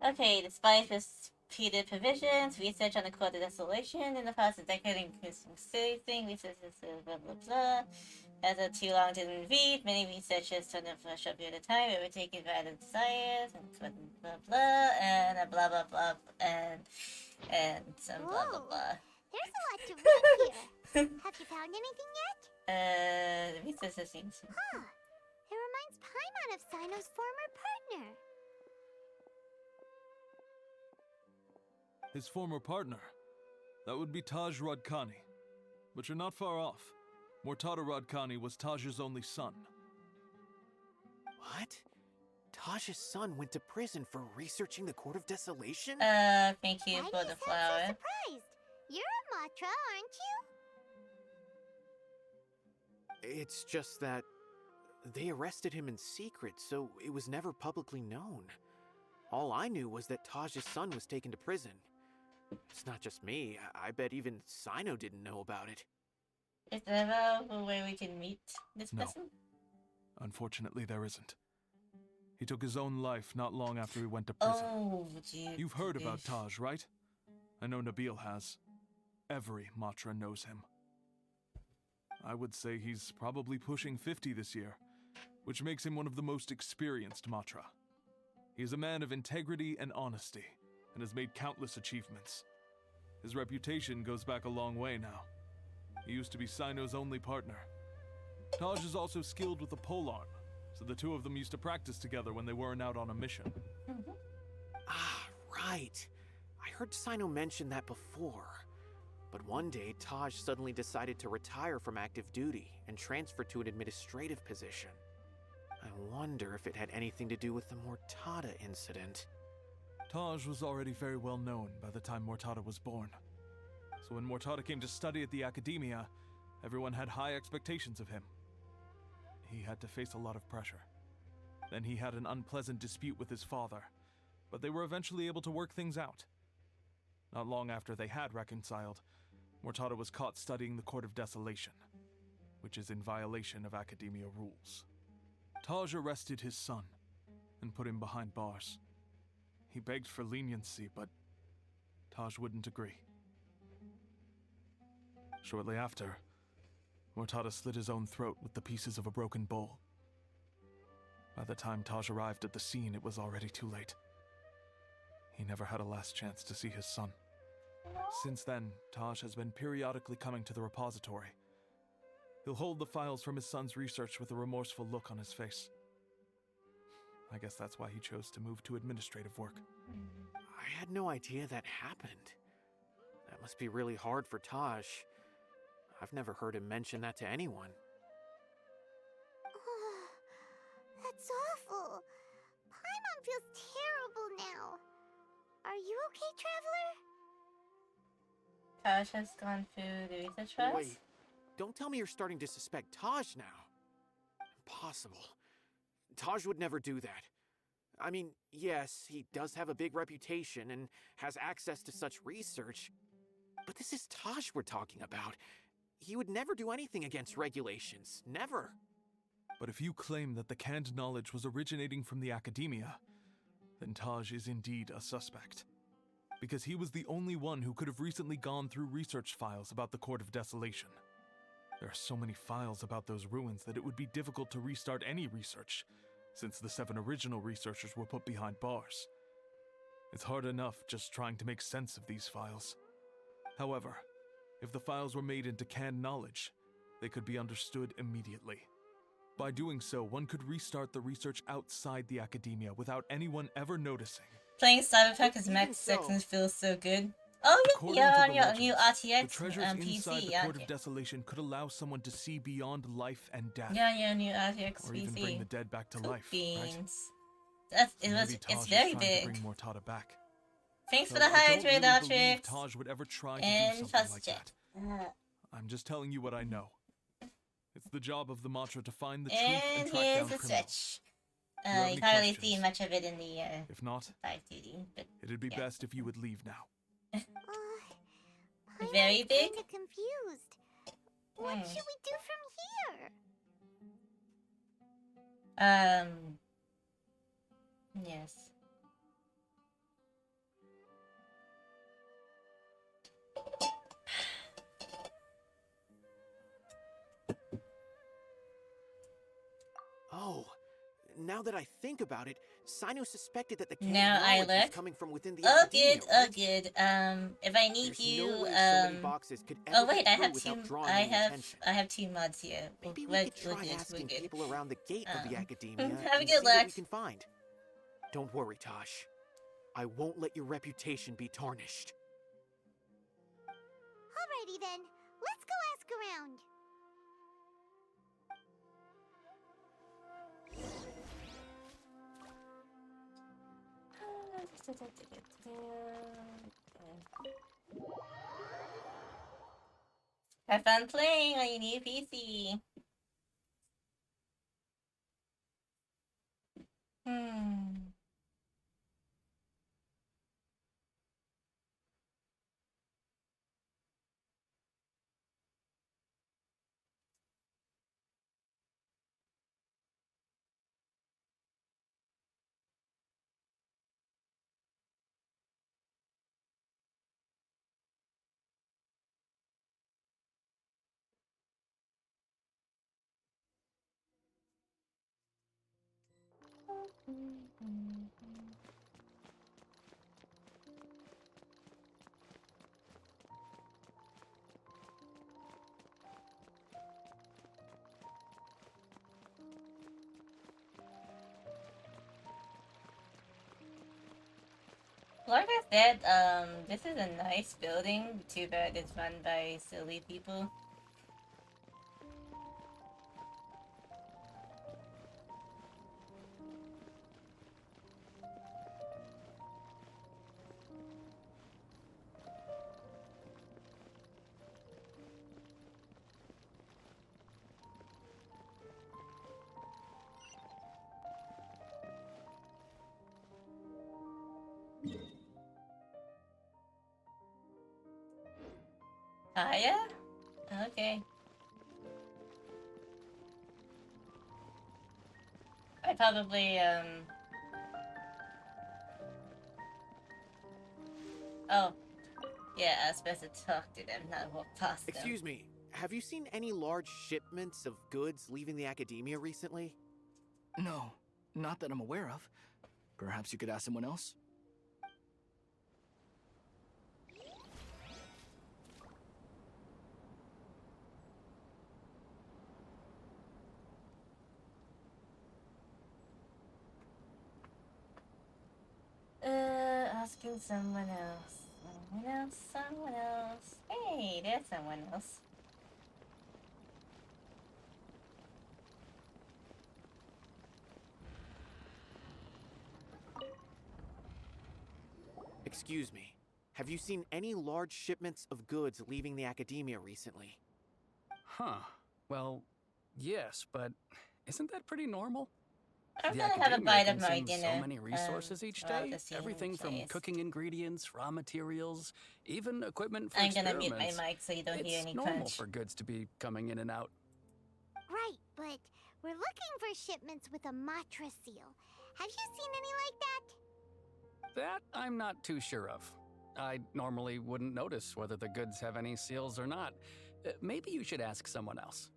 Okay, despite repeated provisions, research on the Court of Desolation in the past decade increasing thing, research blah blah blah. As a too long didn't read, many researchers turned in for a short period of time, were taken by the desires, and blah blah, and a blah blah blah, and some blah blah Whoa. blah. There's a lot to read here. Have you found anything yet? The researcher seems to... Huh. It reminds Paimon of Cyno's former partner. His former partner. That would be Taj Radkani. But you're not far off. Mortada Radkani was Taj's only son. What? Taj's son went to prison for researching the Court of Desolation? Thank you Why for do the you sound flower. so surprised? You're a Matra, aren't you? It's just that they arrested him in secret, so it was never publicly known. All I knew was that Taj's son was taken to prison. It's not just me. I bet even Cyno didn't know about it. Is there a way we can meet this No. person? Unfortunately, there isn't. He took his own life not long after he went to prison. Oh, dude. You've heard about Taj, right? I know Nabil has. Every Matra knows him. I would say he's probably pushing 50 this year, which makes him one of the most experienced Matra. He is a man of integrity and honesty, and has made countless achievements. His reputation goes back a long way now. He used to be Cyno's only partner. Taj is also skilled with the polearm, so the two of them used to practice together when they weren't out on a mission. Ah, right. I heard Cyno mention that before. But one day, Taj suddenly decided to retire from active duty and transfer to an administrative position. I wonder if it had anything to do with the Mortada incident. Taj was already very well known by the time Mortada was born. So when Mortada came to study at the academia, everyone had high expectations of him. He had to face a lot of pressure. Then he had an unpleasant dispute with his father, but they were eventually able to work things out. Not long after they had reconciled, Mortada was caught studying the Court of Desolation, which is in violation of academia rules. Taj arrested his son and put him behind bars. He begged for leniency, but Taj wouldn't agree. Shortly after, Mortada slit his own throat with the pieces of a broken bowl. By the time Taj arrived at the scene, it was already too late. He never had a last chance to see his son. Since then, Taj has been periodically coming to the repository. He'll hold the files from his son's research with a remorseful look on his face. I guess that's why he chose to move to administrative work. I had no idea that happened. That must be really hard for Taj. I've never heard him mention that to anyone. That's awful. Paimon feels terrible now. Are you okay, Traveler? Taj has gone through the research files? Wait, don't tell me you're starting to suspect Taj now. Impossible. Taj would never do that. I mean, yes, he does have a big reputation and has access to such research, but this is Taj we're talking about. He would never do anything against regulations. Never. But if you claim that the canned knowledge was originating from the academia, then Taj is indeed a suspect. because he was the only one who could have recently gone through research files about the Court of Desolation. There are so many files about those ruins that it would be difficult to restart any research, since the 7 original researchers were put behind bars. It's hard enough just trying to make sense of these files. However, if the files were made into canned knowledge, they could be understood immediately. By doing so, one could restart the research outside the academia without anyone ever noticing. Playing Cyberpunk as Even Max so- Sexton feels so good. Oh According yeah, to on the your new legends, the RTX treasures inside PC. the Court of Desolation could allow someone to see beyond life and death, Yeah, your new RTX or even bring PC. the dead back to Cool life. Right? beans. It's Taj very is trying big. to bring Mortada back. Thanks for Though the I don't hydrate, really believe RTX. Taj would ever try to do And something fast like jet. that. I'm just telling you what I know. It's the job of the Matra to find the truth And and track here's down the criminals. stitch. Do you have You any can't really questions? see much of it in the If not, 5D, but it'd be yeah. best if you would leave now. Paimon's Very big? kinda confused. What Hmm. should we do from here? Yes. Oh, now that I think about it, Cyno suspected that the Now I knowledge was look. coming from within the Oh academia, good, right? good. If I need There's you, no way so many boxes could ever oh wait, get I through have without two. drawing I any have. attention. I have 2 mods here. Maybe we We're could try good, asking we're good. people around the gate of the academia have a and good see what we luck. can find. Don't worry, Tosh. I won't let your reputation be tarnished. Alrighty then, let's go ask around. Have fun playing on your new PC. Hmm. Like I said, this is a nice building. Too bad it's run by silly people. Ah, yeah? Okay. I probably, oh. Yeah, I was supposed to talk to them, not walk past them. Excuse me, have you seen any large shipments of goods leaving the academia recently? No, not that I'm aware of. Perhaps you could ask someone else? Asking someone else. Someone else. Hey, there's someone else. Excuse me, have you seen any large shipments of goods leaving the academia recently? Huh. Well, yes, but isn't that pretty normal? I'm The gonna have a academia bite of my consumes dinner. so many resources each around day. the same Everything from place. cooking ingredients, raw materials, even equipment for I'm gonna mute experiments. my mic so you don't hear It's any normal crunch. for goods to be coming in and out. Right, but we're looking for shipments with a Matra seal. Have you seen any like that? That I'm not too sure of. I normally wouldn't notice whether the goods have any seals or not. Maybe you should ask someone else.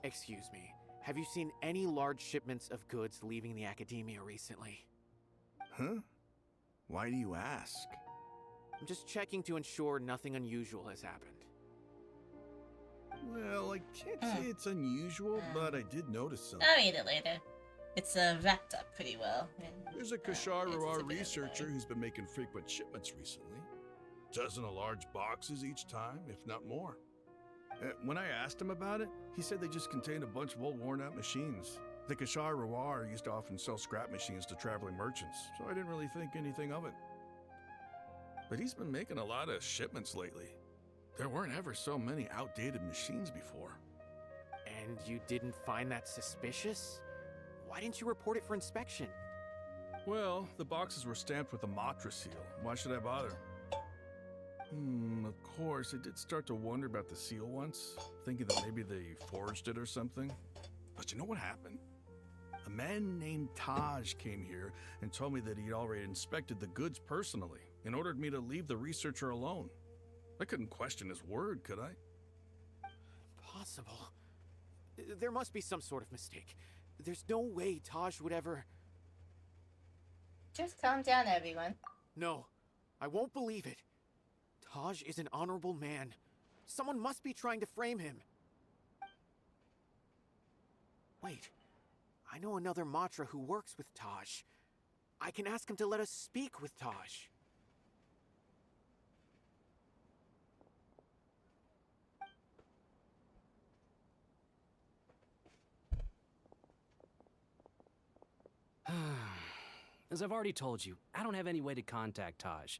Excuse me, have you seen any large shipments of goods leaving the academia recently? Huh? Why do you ask? I'm just checking to ensure nothing unusual has happened. Well, I can't say it's unusual, but I did notice something. I'll read it later. It's wrapped up pretty well. There's a It's Kashar'ar a bit researcher annoying. who's been making frequent shipments recently. Dozen of large boxes each time, if not more. When I asked him about it, he said they just contained a bunch of old worn-out machines. The Kashar'ar used to often sell scrap machines to traveling merchants, so I didn't really think anything of it. But he's been making a lot of shipments lately. There weren't ever so many outdated machines before. And you didn't find that suspicious? Why didn't you report it for inspection? Well, the boxes were stamped with a Matra seal. Why should I bother? Of course, I did start to wonder about the seal once, thinking that maybe they forged it or something. But you know what happened? A man named Taj came here and told me that he'd already inspected the goods personally and ordered me to leave the researcher alone. I couldn't question his word, could I? Impossible. There must be some sort of mistake. There's no way Taj would ever... Just calm down, everyone. No, I won't believe it. Taj is an honorable man. Someone must be trying to frame him. Wait, I know another Matra who works with Taj. I can ask him to let us speak with Taj. As I've already told you, I don't have any way to contact Taj.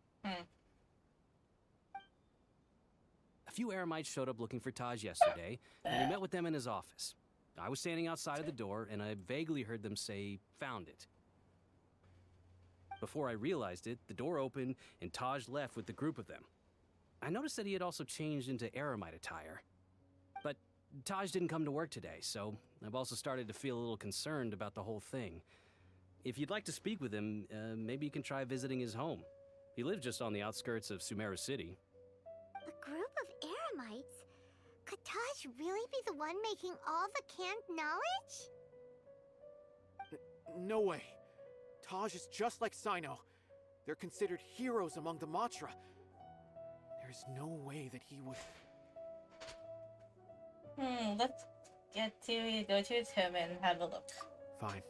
A few Eremites showed up looking for Taj yesterday, and we met with them in his office. I was standing outside of the door, and I vaguely heard them say, "Found it." Before I realized it, the door opened, and Taj left with the group of them. I noticed that he had also changed into Eremite attire. But Taj didn't come to work today, so I've also started to feel a little concerned about the whole thing. If you'd like to speak with him, maybe you can try visiting his home. He lives just on the outskirts of Sumeru City. A group of Eremites? Could Taj really be the one making all the canned knowledge? No way. Taj is just like Cyno. They're considered heroes among the Matra. There's no way that he would... Let's go to his home and have a look. Fine.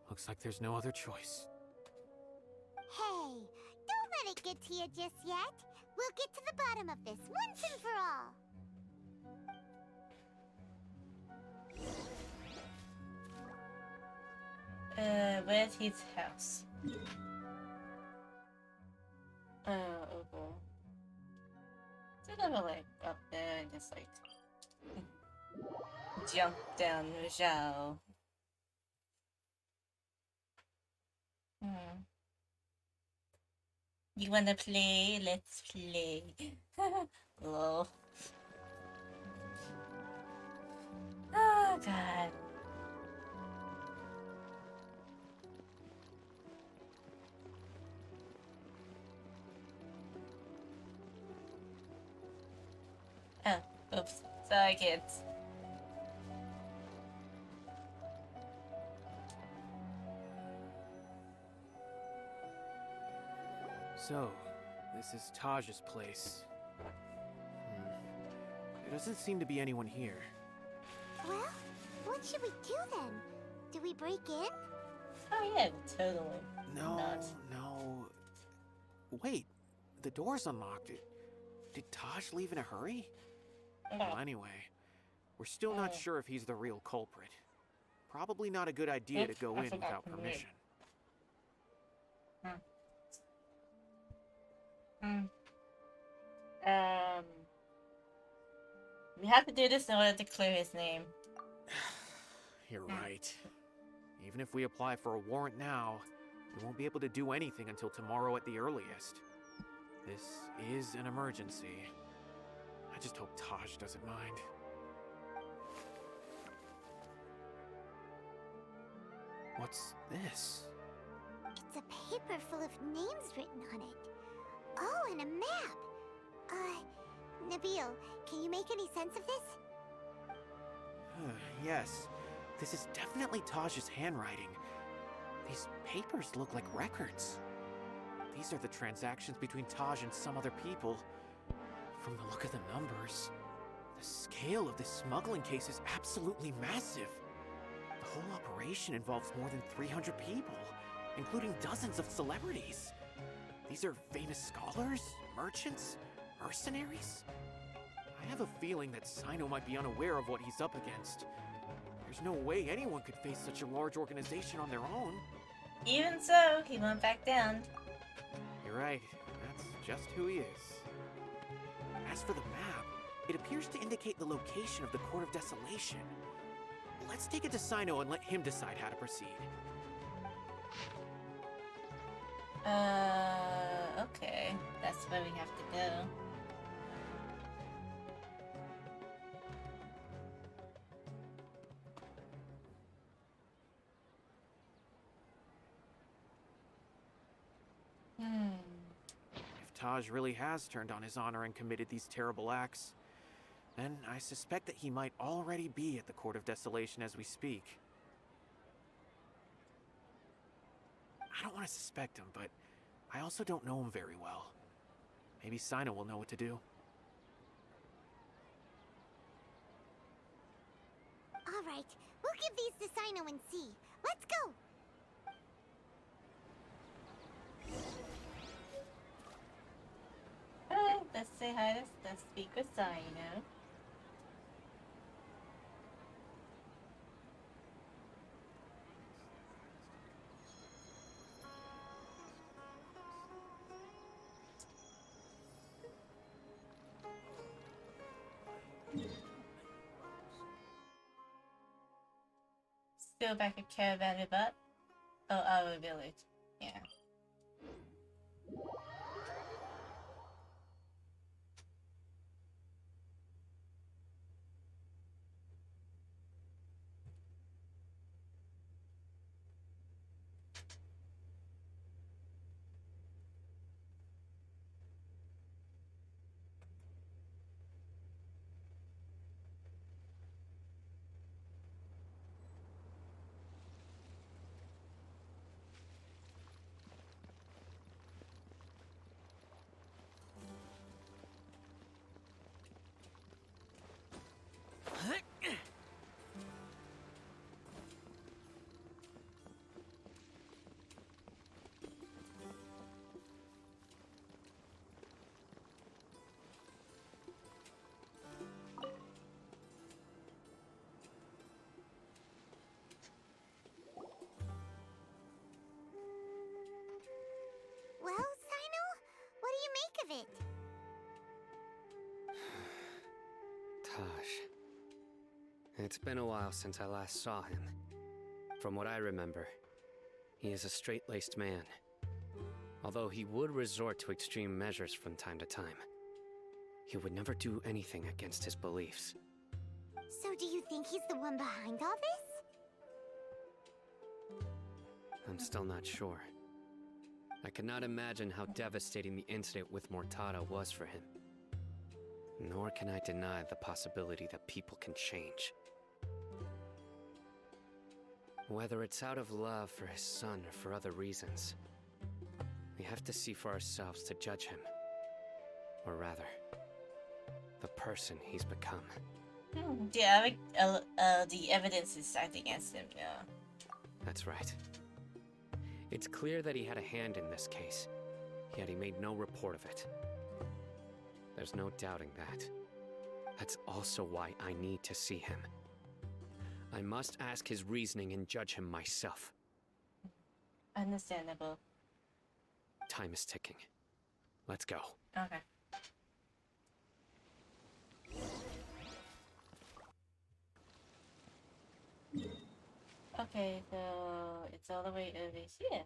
Looks like there's no other choice. Hey, don't let it get to you just yet. We'll get to the bottom of this once and for all. Where's his house? Okay. So never like up there and just like jump down the Zhao. You wanna play? Let's play. Lol. Oh god. Oh, oops. Sorry, kids. So, this is Taj's place. There doesn't seem to be anyone here. Well, what should we do then? Do we break in? Oh yeah, totally. No, Not. no. Wait, the door's unlocked. Did Taj leave in a hurry? Well, anyway, we're still not sure if he's the real culprit. Probably not a good idea to go in without permission. Hmm. Um, we have to do this in order to clear his name. You're right. Even if we apply for a warrant now, we won't be able to do anything until tomorrow at the earliest. This is an emergency. I just hope Taj doesn't mind. What's this? It's a paper full of names written on it. Oh, and a map. Nabil, can you make any sense of this? Yes, this is definitely Taj's handwriting. These papers look like records. These are the transactions between Taj and some other people. From the look of the numbers, the scale of this smuggling case is absolutely massive. The whole operation involves more than 300 people, including dozens of celebrities. These are famous scholars, merchants, mercenaries. I have a feeling that Cyno might be unaware of what he's up against. There's no way anyone could face such a large organization on their own. Even so, he won't back down. You're right, that's just who he is. As for the map, it appears to indicate the location of the Court of Desolation. Let's take it to Cyno and let him decide how to proceed. Okay. That's where we have to go. If Taj really has turned on his honor and committed these terrible acts, then I suspect that he might already be at the Court of Desolation as we speak. I don't want to suspect him, but I also don't know him very well. Maybe Cyno will know what to do. Alright, we'll give these to Cyno and see. Let's go! Alright, let's say hi to the speaker Cyno. Still back at Caravan Rebut? Oh, our village. Yeah. Well, Cyno, what do you make of it? Taj. It's been a while since I last saw him. From what I remember, he is a straight-laced man. Although he would resort to extreme measures from time to time, he would never do anything against his beliefs. So do you think he's the one behind all this? I'm still not sure. I cannot imagine how devastating the incident with Mortada was for him. Nor can I deny the possibility that people can change. Whether it's out of love for his son or for other reasons, we have to see for ourselves to judge him. Or rather, the person he's become. The evidence is stacked against him, yeah. That's right. It's clear that he had a hand in this case, yet he made no report of it. There's no doubting that. That's also why I need to see him. I must ask his reasoning and judge him myself. Understandable. Time is ticking. Let's go. Okay. Okay, so it's all the way over here.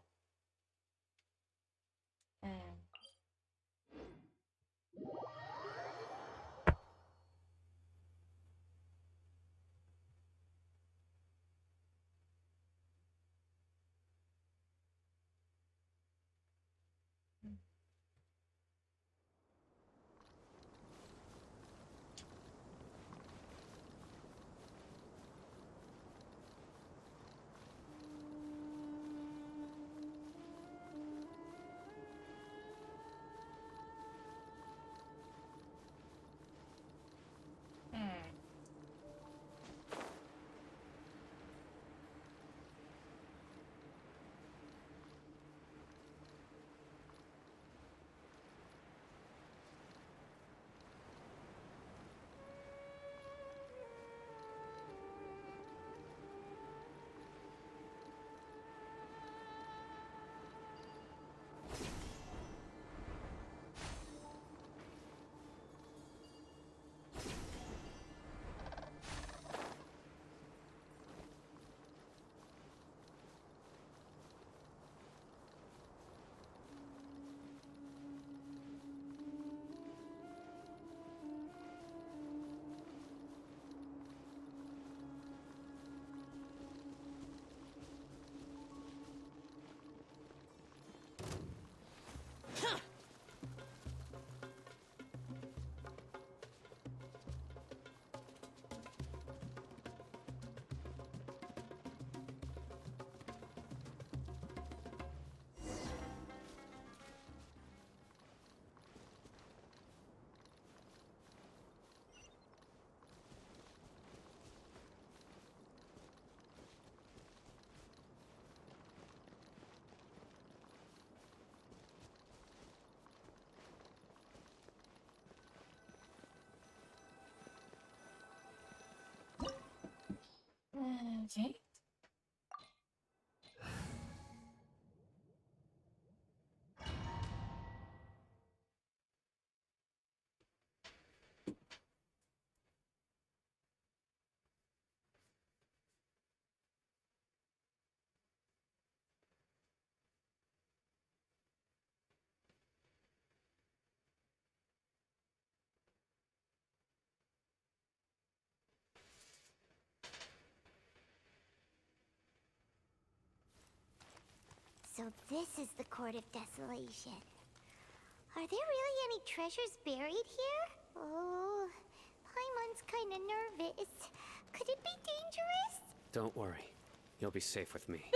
Okay. So this is the Court of Desolation. Are there really any treasures buried here? Oh, Paimon's kinda nervous. Could it be dangerous? Don't worry. You'll be safe with me.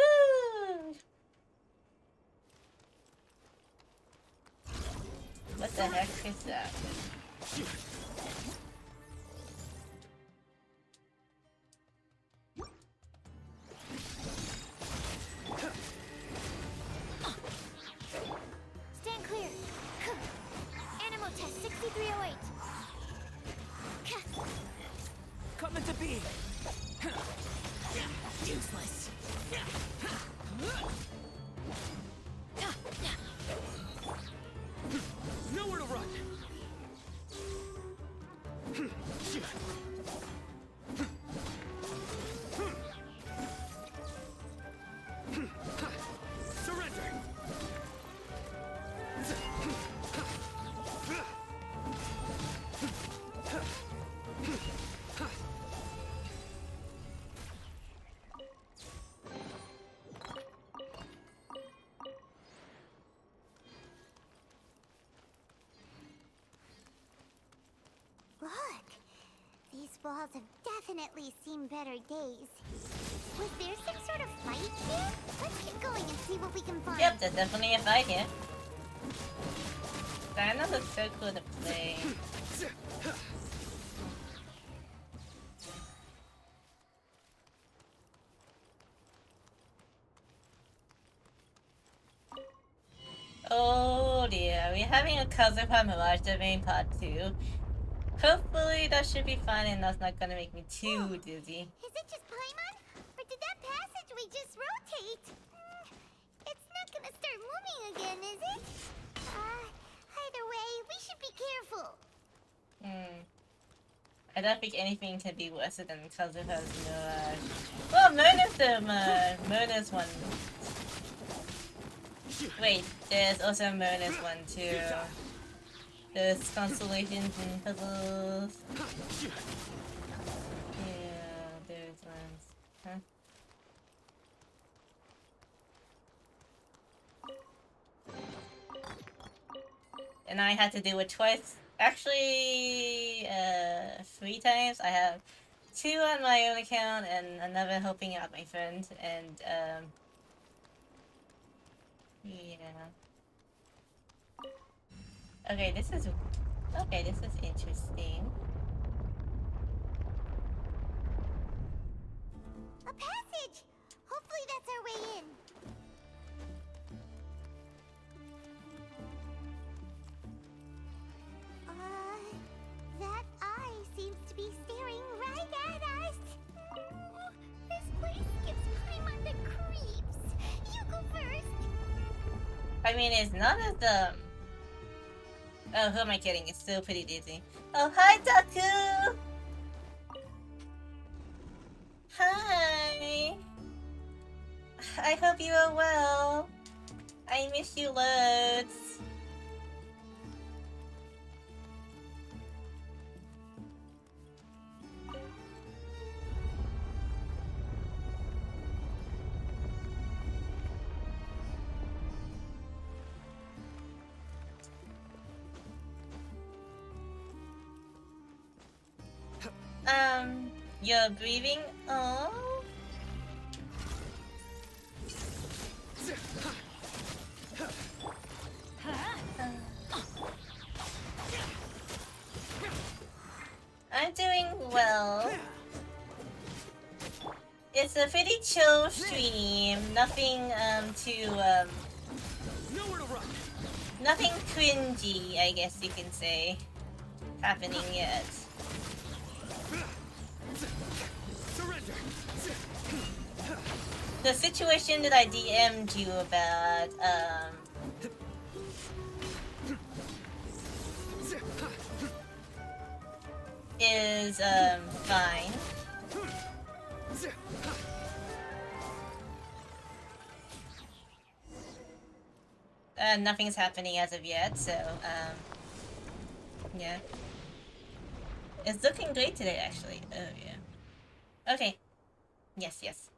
What the heck is that? Stand clear. Animal test 6308. Coming to be. Useless. Nowhere to run. Surrender. Look, these walls have definitely seen better days. Was there some sort of fight here? Let's keep going and see what we can find. Yep, there's definitely a fight here. Cyno looks so cool to play. Oh dear, we're having a cousin from Mirage Domain Part 2. Hopefully that should be fun and that's not gonna make me too dizzy. Is it just Paimon? Or did that passageway just rotate? It's not gonna start moving again, is it? Either be careful. I don't think anything can be worse than because it has Mirage. Well, Mona's the Mona's one. Wait, there's also Mona's one too. There's constellations and puzzles. Yeah, there's ones. Huh? And I had to do it twice. Actually, 3 times. I have 2 on my own account and another helping out my friend. And, yeah. Okay, this is interesting. A passage! Hopefully that's our way in. That eye seems to be staring right at us. This place gives Paimon the creeps. You go first. I mean, it's not as, oh, who am I kidding? It's still pretty dizzy. Oh, hi, Taku! Hi! I hope you are well. I miss you loads. You're breathing? Oh. I'm doing well. It's a pretty chill stream. Nothing, nothing cringy, I guess you can say, happening yet. The situation that I DM'd you about, is, fine. Nothing's happening as of yet, so, yeah. It's looking great today, actually. Oh, yeah. Okay. Yes, yes,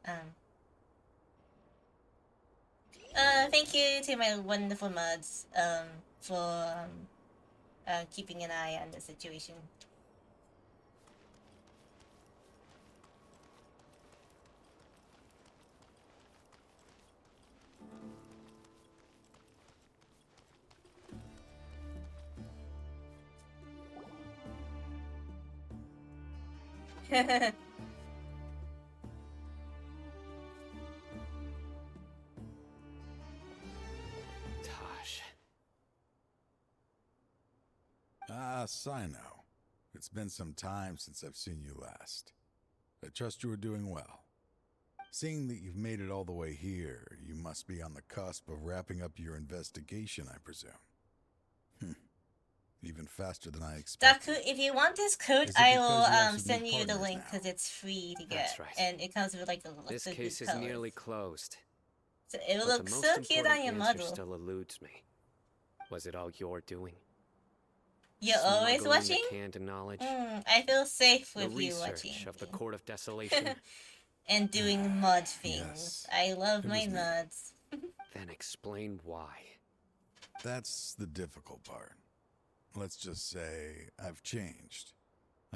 thank you to my wonderful mods, for, keeping an eye on the situation. Taj. Ah, Cyno. It's been some time since I've seen you last. I trust you are doing well. Seeing that you've made it all the way here, you must be on the cusp of wrapping up your investigation, I presume. Even faster than I expected. Daku, if you want this code, Is it I because you have will some send new you the partners link now? because it's free to get, That's right. and it comes with like a This good case is colors. nearly closed. So it will But look the so most cute on important your answer model. still eludes me. Was it all your doing? You're always Smuggling watching? the canned knowledge? I feel safe The with you research watching. of the Court of Desolation? And doing mod things. Yes, I love it my was me. mods. Then explain why. That's the difficult part. Let's just say I've changed.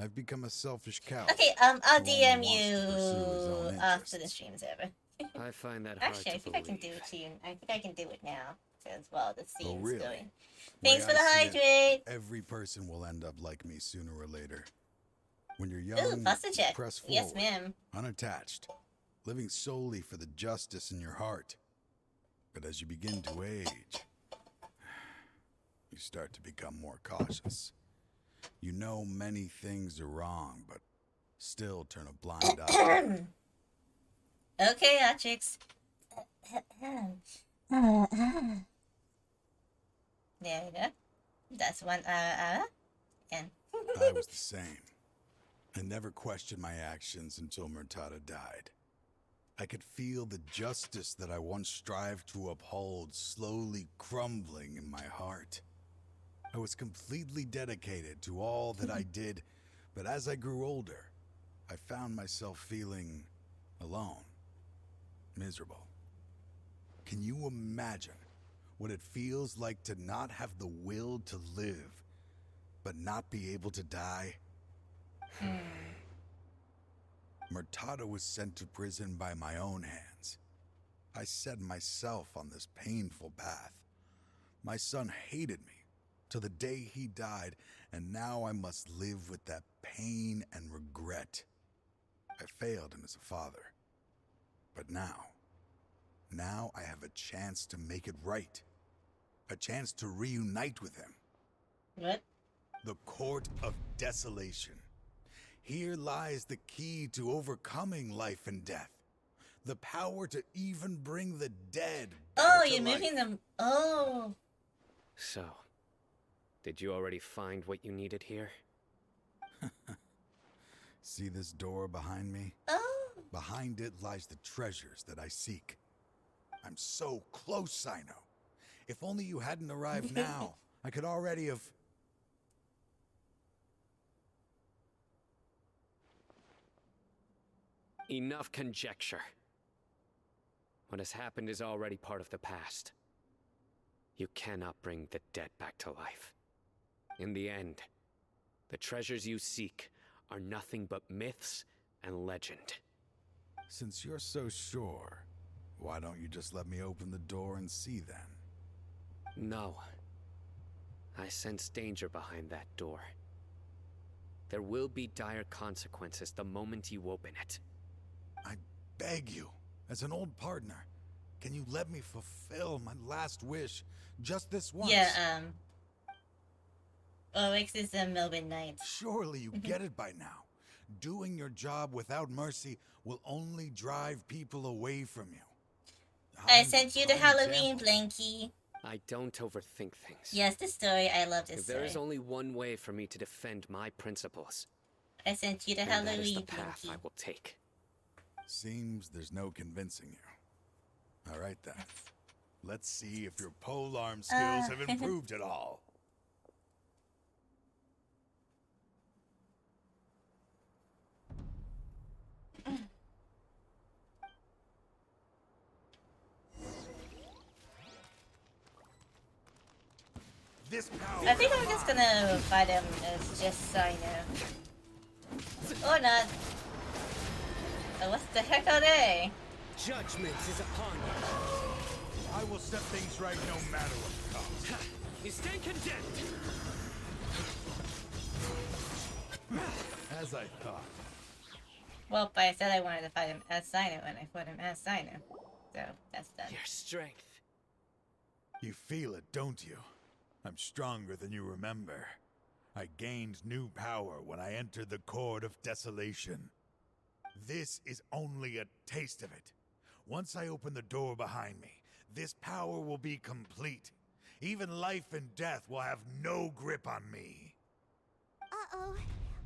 I've become a selfish coward. Okay, I'll who only DM wants to pursue his own you after the interests. stream's over. I find that hard Actually, I to think I can do believe. it to you. I think I can do it now as well. The Oh, scene's really? going. Way Thanks for the I see it, hydrate. every person will end up like me sooner or later. When you're Ooh, young, pasta you check. press forward, Yes, ma'am. unattached, living solely for the justice in your heart. But as you begin to age, you start to become more cautious. You know many things are wrong, but still turn a blind eye. Okay, Atrix. There we go. That's one, and I was the same. I never questioned my actions until Murtada died. I could feel the justice that I once strived to uphold slowly crumbling in my heart. I was completely dedicated to all that I did, but as I grew older, I found myself feeling alone, miserable. Can you imagine what it feels like to not have the will to live, but not be able to die? Murtada was sent to prison by my own hands. I set myself on this painful path. My son hated me till the day he died, and now I must live with that pain and regret. I failed him as a father. But now I have a chance to make it right. A chance to reunite with him. what? The Court of Desolation. Here lies the key to overcoming life and death. The power to even bring the dead back Oh, to you're life. moving them. Oh, So, did you already find what you needed here? See this door behind me? oh. Behind it lies the treasures that I seek. I'm so close, Cyno. If only you hadn't arrived now, I could already have... Enough conjecture. What has happened is already part of the past. You cannot bring the dead back to life. In the end, the treasures you seek are nothing but myths and legend. Since you're so sure, why don't you just let me open the door and see then? No. I sense danger behind that door. There will be dire consequences the moment you open it. I beg you, as an old partner, can you let me fulfill my last wish just this once? Yeah, OX is a Melbourne Knight. Surely you get it by now. Doing your job without mercy will only drive people away from you. I I'm sent you the prime Halloween example. blankie. I don't overthink things. Yes, this story. I love this If there story. is only one way for me to defend my principles, I sent you the then that is the Halloween path blankie. I will take. Seems there's no convincing you. All right then. Let's see if your polearm skills have improved at all. This power. I think I'm just gonna fight him as just Cyno. Or not. Oh, what the heck are they? Judgment is upon you. I will set things right no matter what comes. You stand condemned. As I thought. Well, but I said I wanted to fight him as Cyno, and I fought him as Cyno. So, that's done. Your strength. You feel it, don't you? I'm stronger than you remember. I gained new power when I entered the Court of Desolation. This is only a taste of it. Once I open the door behind me, this power will be complete. Even life and death will have no grip on me. Uh-oh.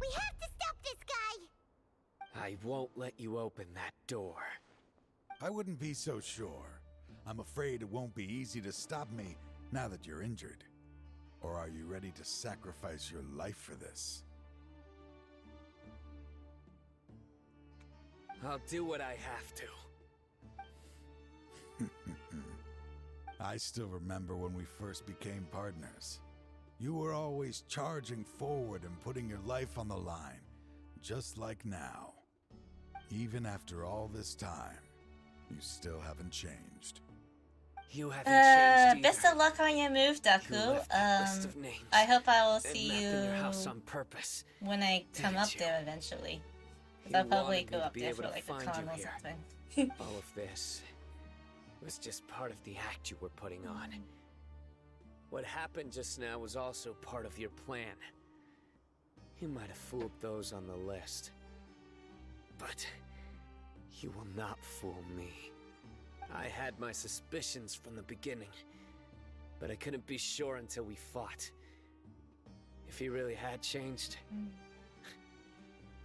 We have to stop this guy! I won't let you open that door. I wouldn't be so sure. I'm afraid it won't be easy to stop me now that you're injured. Or are you ready to sacrifice your life for this? I'll do what I have to. I still remember when we first became partners. You were always charging forward and putting your life on the line, just like now. Even after all this time, you still haven't changed. You haven't changed either. Best of luck on your move, You Deku. left that list of names I hope I will and see mapped you in your house on purpose. when I come Didn't up you? there eventually. 'Cause You I'll probably wanted me go to up be there able for to like a find con you or here. something. All of this was just part of the act you were putting on. What happened just now was also part of your plan. You might have fooled those on the list, but you will not fool me. I had my suspicions from the beginning, but I couldn't be sure until we fought. If he really had changed,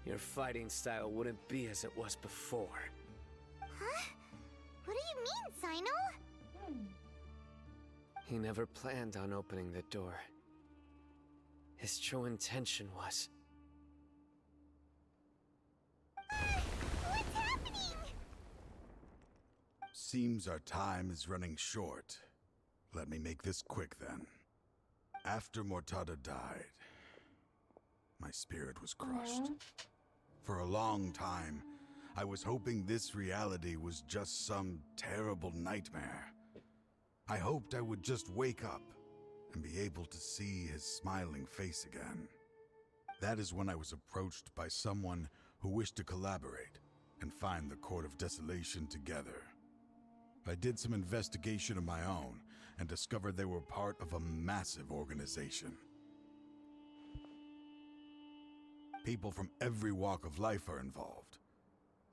your fighting style wouldn't be as it was before. Huh? What do you mean, Cyno? He never planned on opening the door. His true intention was... What's happening? Seems our time is running short. Let me make this quick then. After Mortada died, my spirit was crushed. For a long time, I was hoping this reality was just some terrible nightmare. I hoped I would just wake up and be able to see his smiling face again. That is when I was approached by someone who wished to collaborate and find the Court of Desolation together. I did some investigation of my own and discovered they were part of a massive organization. People from every walk of life are involved.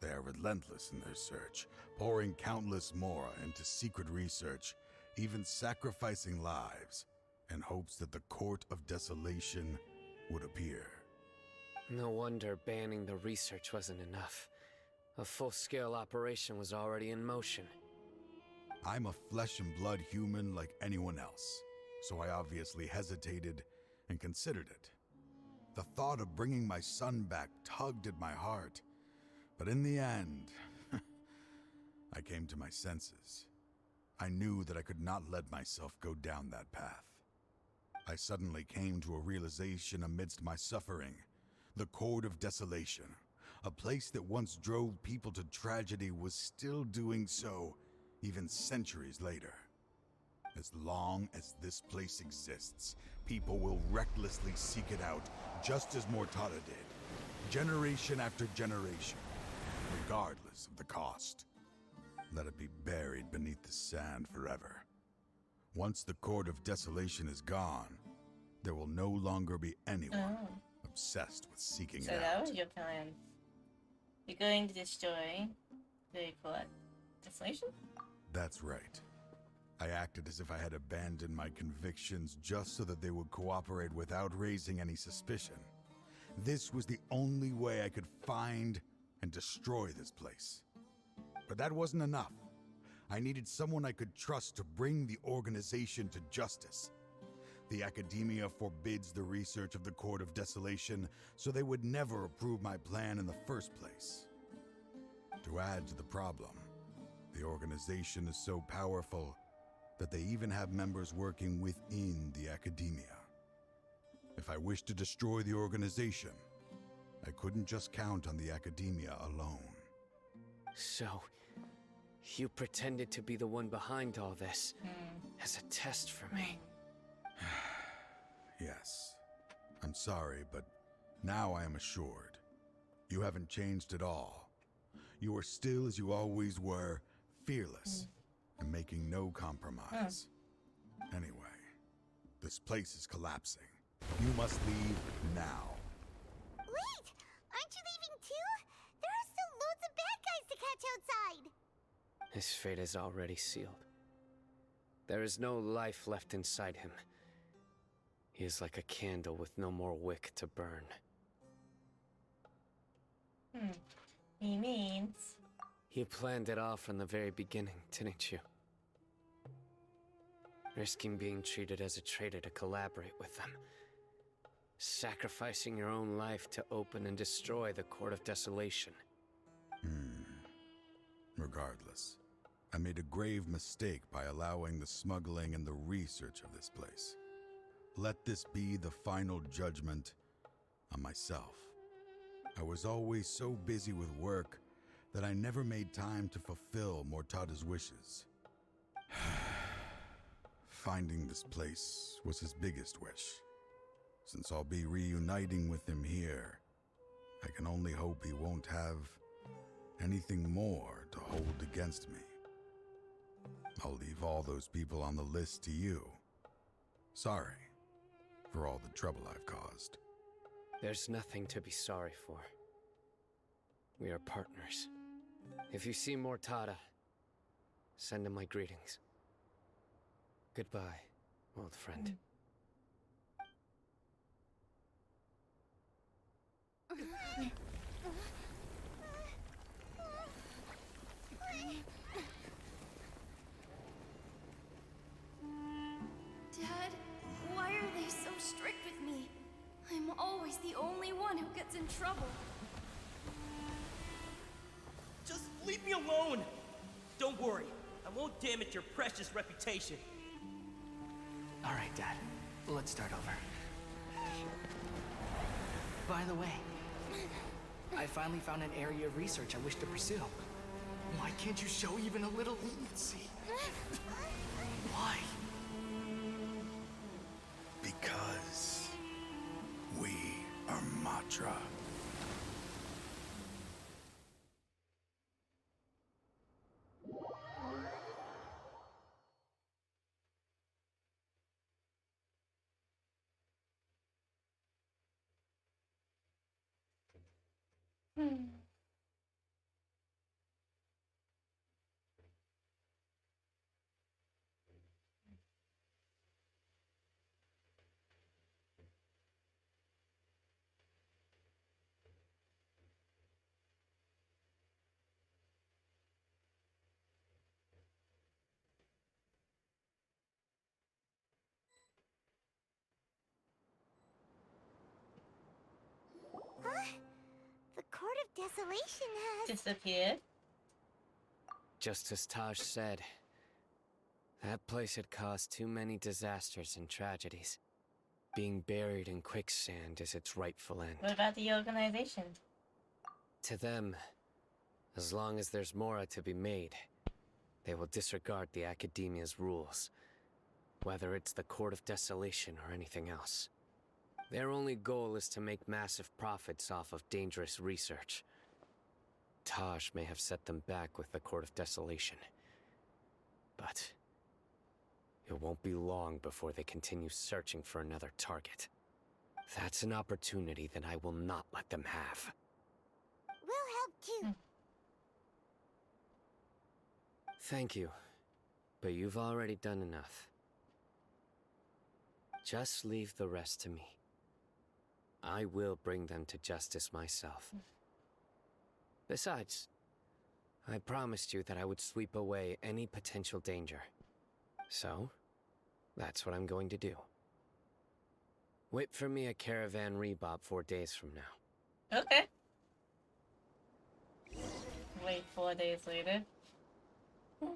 They are relentless in their search, pouring countless mora into secret research, even sacrificing lives in hopes that the Court of Desolation would appear. No wonder banning the research wasn't enough. A full-scale operation was already in motion. I'm a flesh and blood human like anyone else, so I obviously hesitated and considered it. The thought of bringing my son back tugged at my heart, but in the end, I came to my senses. I knew that I could not let myself go down that path. I suddenly came to a realization amidst my suffering. The Court of Desolation, a place that once drove people to tragedy, was still doing so even centuries later. As long as this place exists, people will recklessly seek it out, just as Mortada did, generation after generation, regardless of the cost. Let it be buried beneath the sand forever. Once the Court of Desolation is gone, there will no longer be anyone obsessed with seeking it out. So that was your plan. You're going to destroy the Court of Desolation? That's right. I acted as if I had abandoned my convictions just so that they would cooperate without raising any suspicion. This was the only way I could find and destroy this place. But that wasn't enough. I needed someone I could trust to bring the organization to justice. The academia forbids the research of the Court of Desolation, so they would never approve my plan in the first place. To add to the problem, the organization is so powerful that they even have members working within the academia. If I wished to destroy the organization, I couldn't just count on the academia alone. So, you pretended to be the one behind all this as a test for me. Yes. I'm sorry, but now I am assured. You haven't changed at all. You are still as you always were, fearless, and making no compromise. Anyway, this place is collapsing. You must leave now. Wait! Aren't you leaving too? There are still loads of bad guys to catch outside! His fate is already sealed. There is no life left inside him. He is like a candle with no more wick to burn. He means... You planned it all from the very beginning, didn't you? Risking being treated as a traitor to collaborate with them. Sacrificing your own life to open and destroy the Court of Desolation. Regardless, I made a grave mistake by allowing the smuggling and the research of this place. Let this be the final judgment on myself. I was always so busy with work that I never made time to fulfill Mortada's wishes. Finding this place was his biggest wish. Since I'll be reuniting with him here, I can only hope he won't have anything more to hold against me. I'll leave all those people on the list to you. Sorry for all the trouble I've caused. There's nothing to be sorry for. We are partners. If you see Mortada, send him my greetings. Goodbye, old friend. Dad, why are they so strict with me? I'm always the only one who gets in trouble. Just leave me alone! Don't worry, I won't damage your precious reputation. All right, Dad. Let's start over. By the way, I finally found an area of research I wish to pursue. Why can't you show even a little leniency? Why? Because we are Matra. The Court of Desolation has Disappeared. Just as Taj said, that place had caused too many disasters and tragedies. Being buried in quicksand is its rightful end. What about the organization? To them, as long as there's more to be made, they will disregard the Academia's rules, whether it's the Court of Desolation or anything else. Their only goal is to make massive profits off of dangerous research. Taj may have set them back with the Court of Desolation, but it won't be long before they continue searching for another target. That's an opportunity that I will not let them have. We'll help too. Thank you, but you've already done enough. Just leave the rest to me. I will bring them to justice myself. Besides, I promised you that I would sweep away any potential danger. So, that's what I'm going to do. Wait for me at Caravan Rebop 4 days from now. Okay. Wait 4 days later. Let's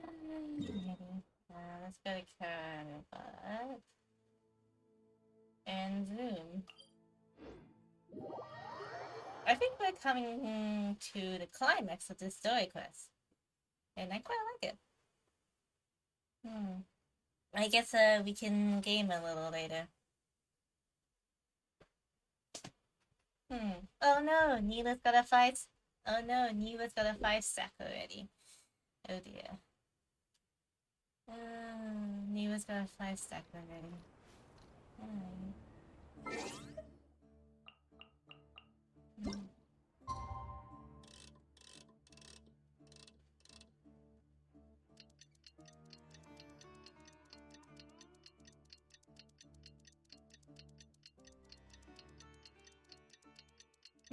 go to Caravan and Zoom. I think we're coming to the climax of this story quest, and I quite like it. I guess we can game a little later. Oh no, Neela's got a 5. Oh no, Neela's got a 5 stack already. Oh dear. Neela's got a 5 stack already.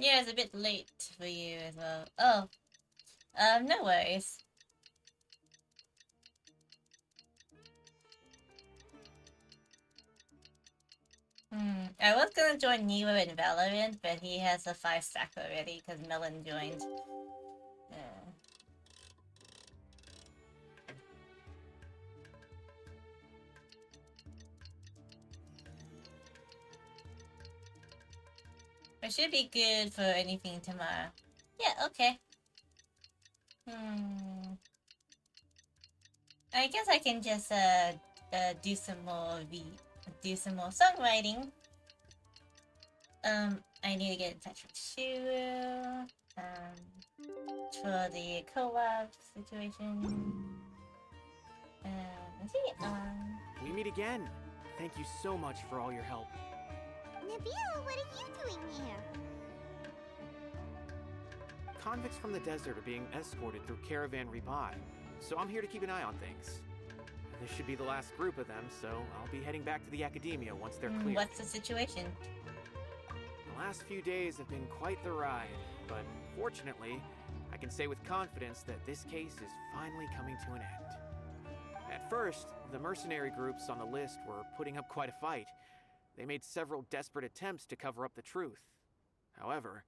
Yeah, it's a bit late for you as well. Oh, no worries. I was gonna join Nero in Valorant, but he has a 5 stack already because Melon joined. It should be good for anything tomorrow. Yeah, okay. I guess I can just do some more songwriting. I need to get in touch with Shiro for the co-op situation. Let's see. We meet again. Thank you so much for all your help. Nabila, what are you doing here? Convicts from the desert are being escorted through Caravan Rebuy, so I'm here to keep an eye on things. This should be the last group of them, so I'll be heading back to the Academia once they're cleared. What's the situation? Well, last few days have been quite the ride, but fortunately, I can say with confidence that this case is finally coming to an end. At first, the mercenary groups on the list were putting up quite a fight. They made several desperate attempts to cover up the truth. However,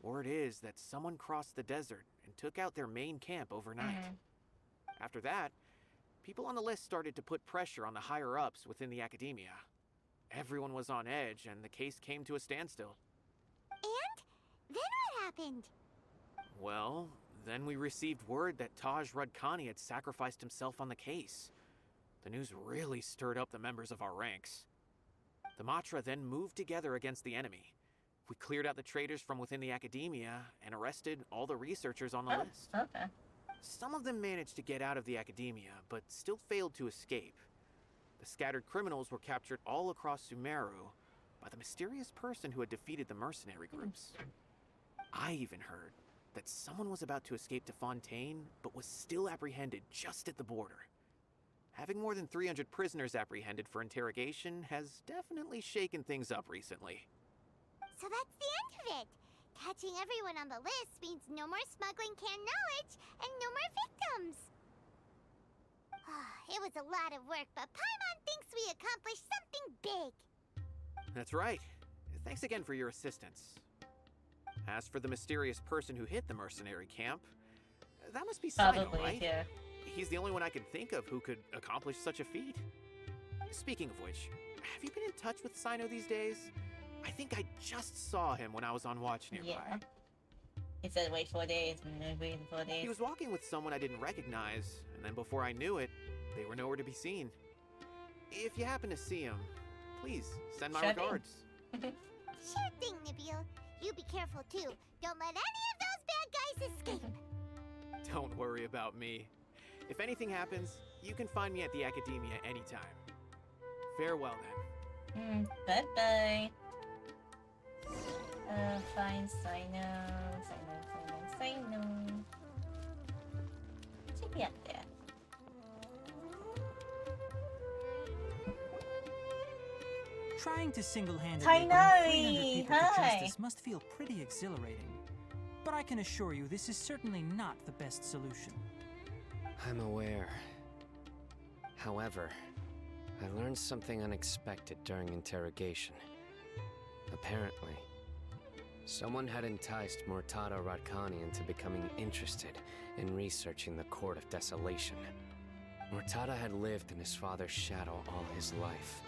word is that someone crossed the desert and took out their main camp overnight. After that, people on the list started to put pressure on the higher-ups within the academia. Everyone was on edge, and the case came to a standstill. And? Then what happened? Well, then we received word that Taj Rudkani had sacrificed himself on the case. The news really stirred up the members of our ranks. The Matra then moved together against the enemy. We cleared out the traitors from within the academia and arrested all the researchers on the list. Okay. Some of them managed to get out of the academia, but still failed to escape. The scattered criminals were captured all across Sumeru by the mysterious person who had defeated the mercenary groups. I even heard that someone was about to escape to Fontaine, but was still apprehended just at the border. Having more than 300 prisoners apprehended for interrogation has definitely shaken things up recently. So that's the end of it. Catching everyone on the list means no more smuggling canned knowledge and no more victims. It was a lot of work, but Paimon thinks we accomplished something big. That's right. Thanks again for your assistance. As for the mysterious person who hit the mercenary camp, that must be Cyno, Probably, right? yeah. He's the only one I can think of who could accomplish such a feat. Speaking of which, have you been in touch with Cyno these days? I think I just saw him when I was on watch nearby. Yeah. He said wait 4 days, and then wait 4 days. He was walking with someone I didn't recognize, and then before I knew it, they were nowhere to be seen. If you happen to see him, please send my regards. Sure thing, Nibiel. You be careful too. Don't let any of those bad guys escape. Don't worry about me. If anything happens, you can find me at the Academia anytime. Farewell then. Bye-bye. Find Cyno. Should be up there. Trying to single-handedly bring 300 people to justice must feel pretty exhilarating. But I can assure you this is certainly not the best solution. I'm aware. However, I learned something unexpected during interrogation. Apparently, someone had enticed Murtada Radkani into becoming interested in researching the Court of Desolation. Murtada had lived in his father's shadow all his life.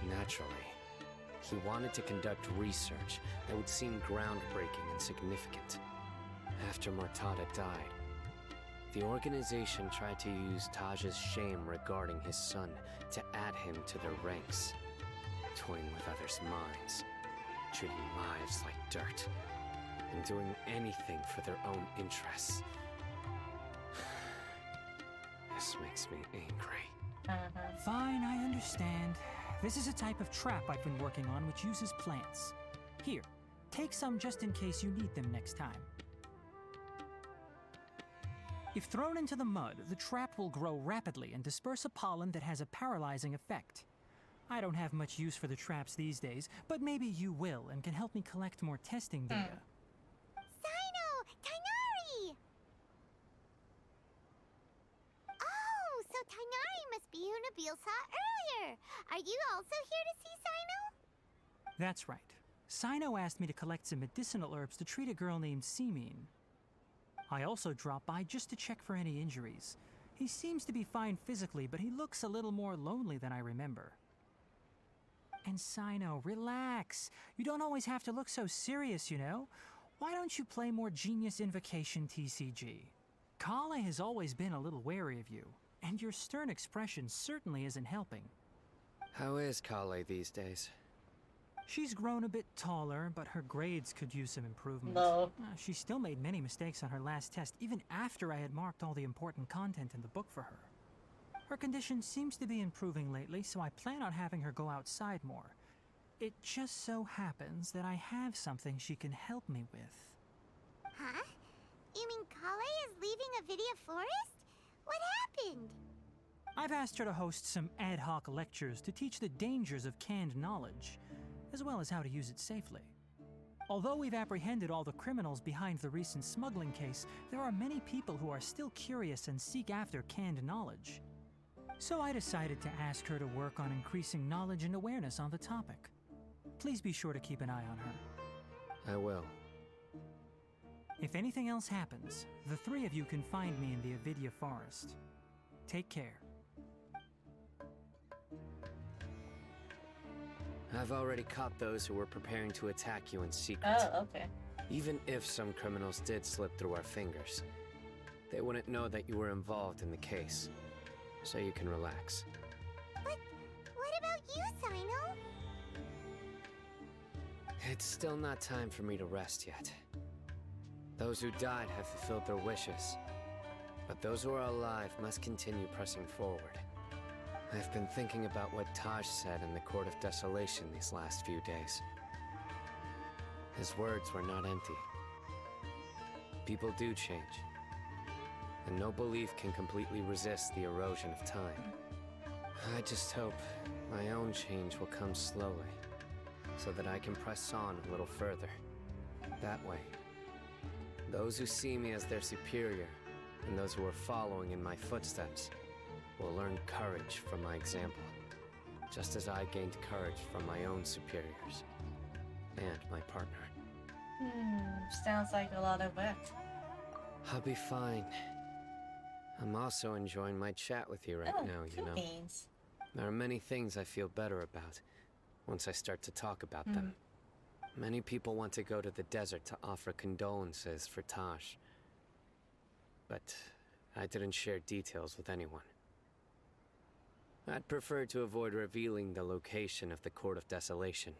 Naturally, he wanted to conduct research that would seem groundbreaking and significant. After Murtada died, the organization tried to use Taj's shame regarding his son to add him to their ranks, toying with others' minds, treating lives like dirt, and doing anything for their own interests. This makes me angry. Fine, I understand. This is a type of trap I've been working on which uses plants. Here, take some just in case you need them next time. If thrown into the mud, the trap will grow rapidly and disperse a pollen that has a paralyzing effect. I don't have much use for the traps these days, but maybe you will and can help me collect more testing data. Cyno! Tainari! Oh, so Tainari must be who Nabil saw earlier. Are you also here to see Cyno? That's right. Cyno asked me to collect some medicinal herbs to treat a girl named Simin. I also dropped by just to check for any injuries. He seems to be fine physically, but he looks a little more lonely than I remember. And Cyno, relax. You don't always have to look so serious, you know? Why don't you play more Genius Invocation TCG? Kale has always been a little wary of you, and your stern expression certainly isn't helping. How is Kale these days? She's grown a bit taller, but her grades could use some improvement. No. She still made many mistakes on her last test, even after I had marked all the important content in the book for her. Her condition seems to be improving lately, so I plan on having her go outside more. It just so happens that I have something she can help me with. Huh? You mean Kale is leaving Avidia Forest? What happened? I've asked her to host some ad hoc lectures to teach the dangers of canned knowledge, as well as how to use it safely. Although we've apprehended all the criminals behind the recent smuggling case, there are many people who are still curious and seek after canned knowledge. So I decided to ask her to work on increasing knowledge and awareness on the topic. Please be sure to keep an eye on her. I will. If anything else happens, the three of you can find me in the Avidya Forest. Take care. I've already caught those who were preparing to attack you in secret. Oh, okay. Even if some criminals did slip through our fingers, they wouldn't know that you were involved in the case. So you can relax. But what about you, Cyno? It's still not time for me to rest yet. Those who died have fulfilled their wishes, but those who are alive must continue pressing forward. I've been thinking about what Taj said in the Court of Desolation these last few days. His words were not empty. People do change, and no belief can completely resist the erosion of time. I just hope my own change will come slowly, so that I can press on a little further. That way, those who see me as their superior, and those who are following in my footsteps, will learn courage from my example, just as I gained courage from my own superiors, and my partner. Sounds like a lot of work. I'll be fine. I'm also enjoying my chat with you right now, you know. Beans. There are many things I feel better about once I start to talk about them. Many people want to go to the desert to offer condolences for Taj, but I didn't share details with anyone. I'd prefer to avoid revealing the location of the Court of Desolation.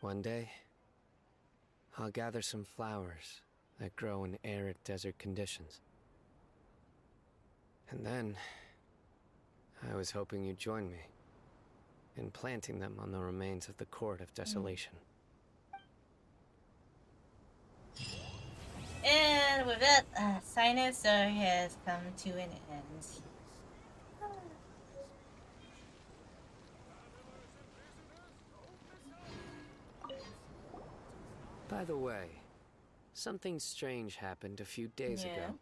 One day, I'll gather some flowers that grow in arid desert conditions. And then, I was hoping you'd join me in planting them on the remains of the Court of Desolation. And with that, Cyno story has come to an end. By the way, something strange happened a few days ago.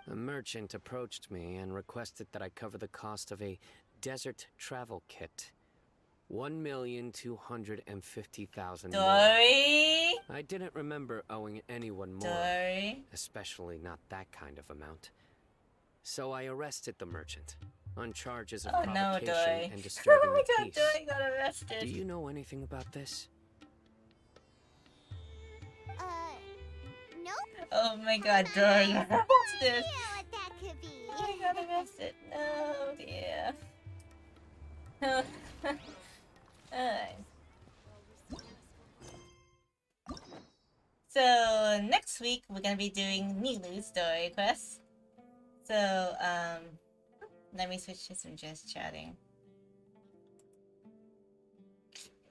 A merchant approached me and requested that I cover the cost of a desert travel kit. 1,250,000 more. Dory? I didn't remember owing anyone more, Dory? especially not that kind of amount. So I arrested the merchant on charges of Oh no, provocation Dory. and disturbing Oh my the god, peace. Dory got arrested. Do you know anything about this? Nope. Oh my god, Dory got arrested. Yeah, what that could be. Dory got arrested. No, dear. Alright. So, next week we're gonna be doing Nilu's story quest. So, let me switch to some just chatting.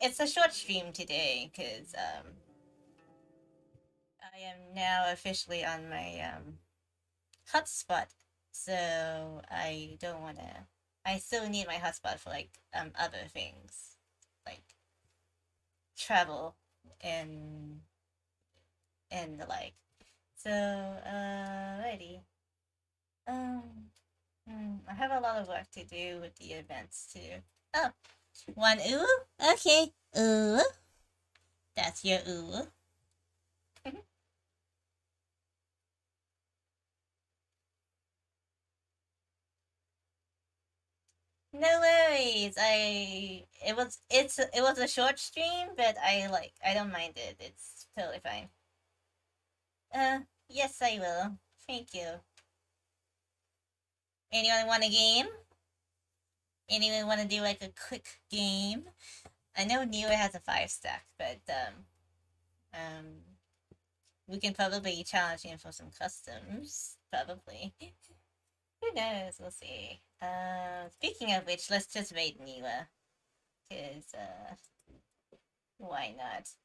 It's a short stream today, because, I am now officially on my, hotspot. So, I don't wanna... I still need my hotspot for, like, other things. Like, travel and the like. So, righty. I have a lot of work to do with the events too. Oh, one ooh? Okay, ooh. That's your ooh. No worries. It was a short stream, but I don't mind it. It's totally fine. Yes I will. Thank you. Anyone want a game? Anyone want to do like a quick game? I know Neo has a 5-stack, but we can probably challenge him for some customs. Probably. Who knows? We'll see. Speaking of which, let's just raid Niwa. Cause, why not?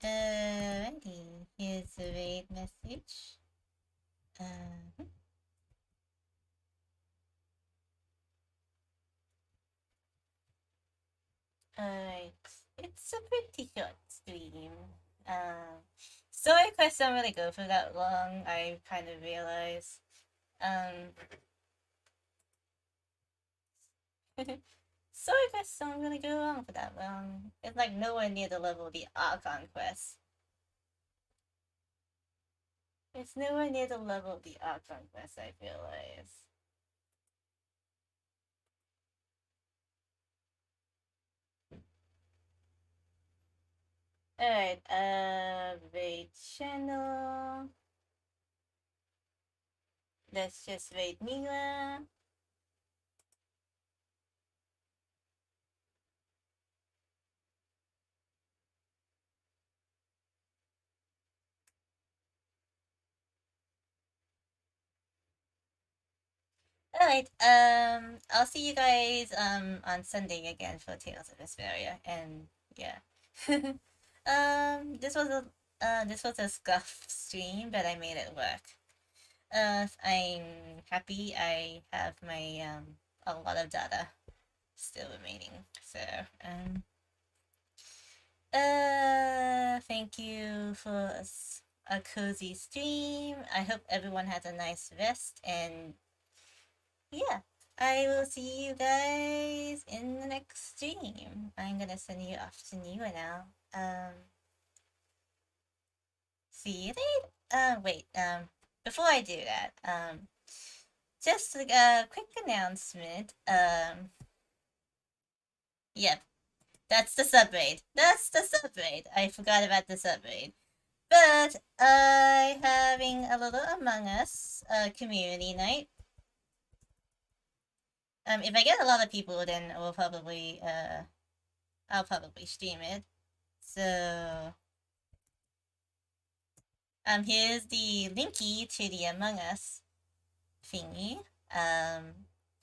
Ready. Here's the raid message. Alright. it's a pretty short stream. Story quests don't really go for that long, I kind of realize. Story quests don't really go on for that long. It's like nowhere near the level of the Archon quest. It's nowhere near the level of the Archon quest, I realize. Alright, raid channel. Let's just raid Mila. Alright, I'll see you guys, on Sunday again for Tales of Vesperia, and yeah. This was a scuff stream, but I made it work. I'm happy I have my, a lot of data still remaining, so, thank you for a cozy stream. I hope everyone has a nice rest, and yeah, I will see you guys in the next stream. I'm gonna send you off to Niwa now. See you later. Wait, before I do that, just a quick announcement. Yep, that's the sub-raid. That's the sub-raid. I forgot about the sub-raid. But I having a little Among Us community night. If I get a lot of people, then I'll probably stream it. So, here's the linky to the Among Us thingy.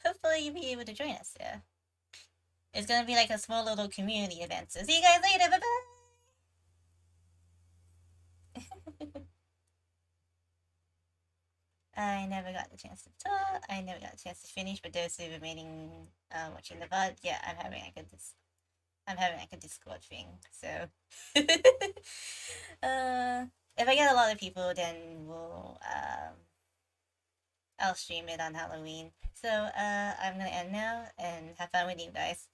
Hopefully you'll be able to join us there. It's gonna be like a small little community event. So see you guys later. Bye bye. I never got the chance to talk. I never got a chance to finish, but those who remaining watching the VOD, yeah, I'm having like a Discord thing. So if I get a lot of people, then I'll stream it on Halloween. So I'm gonna end now and have fun with you guys.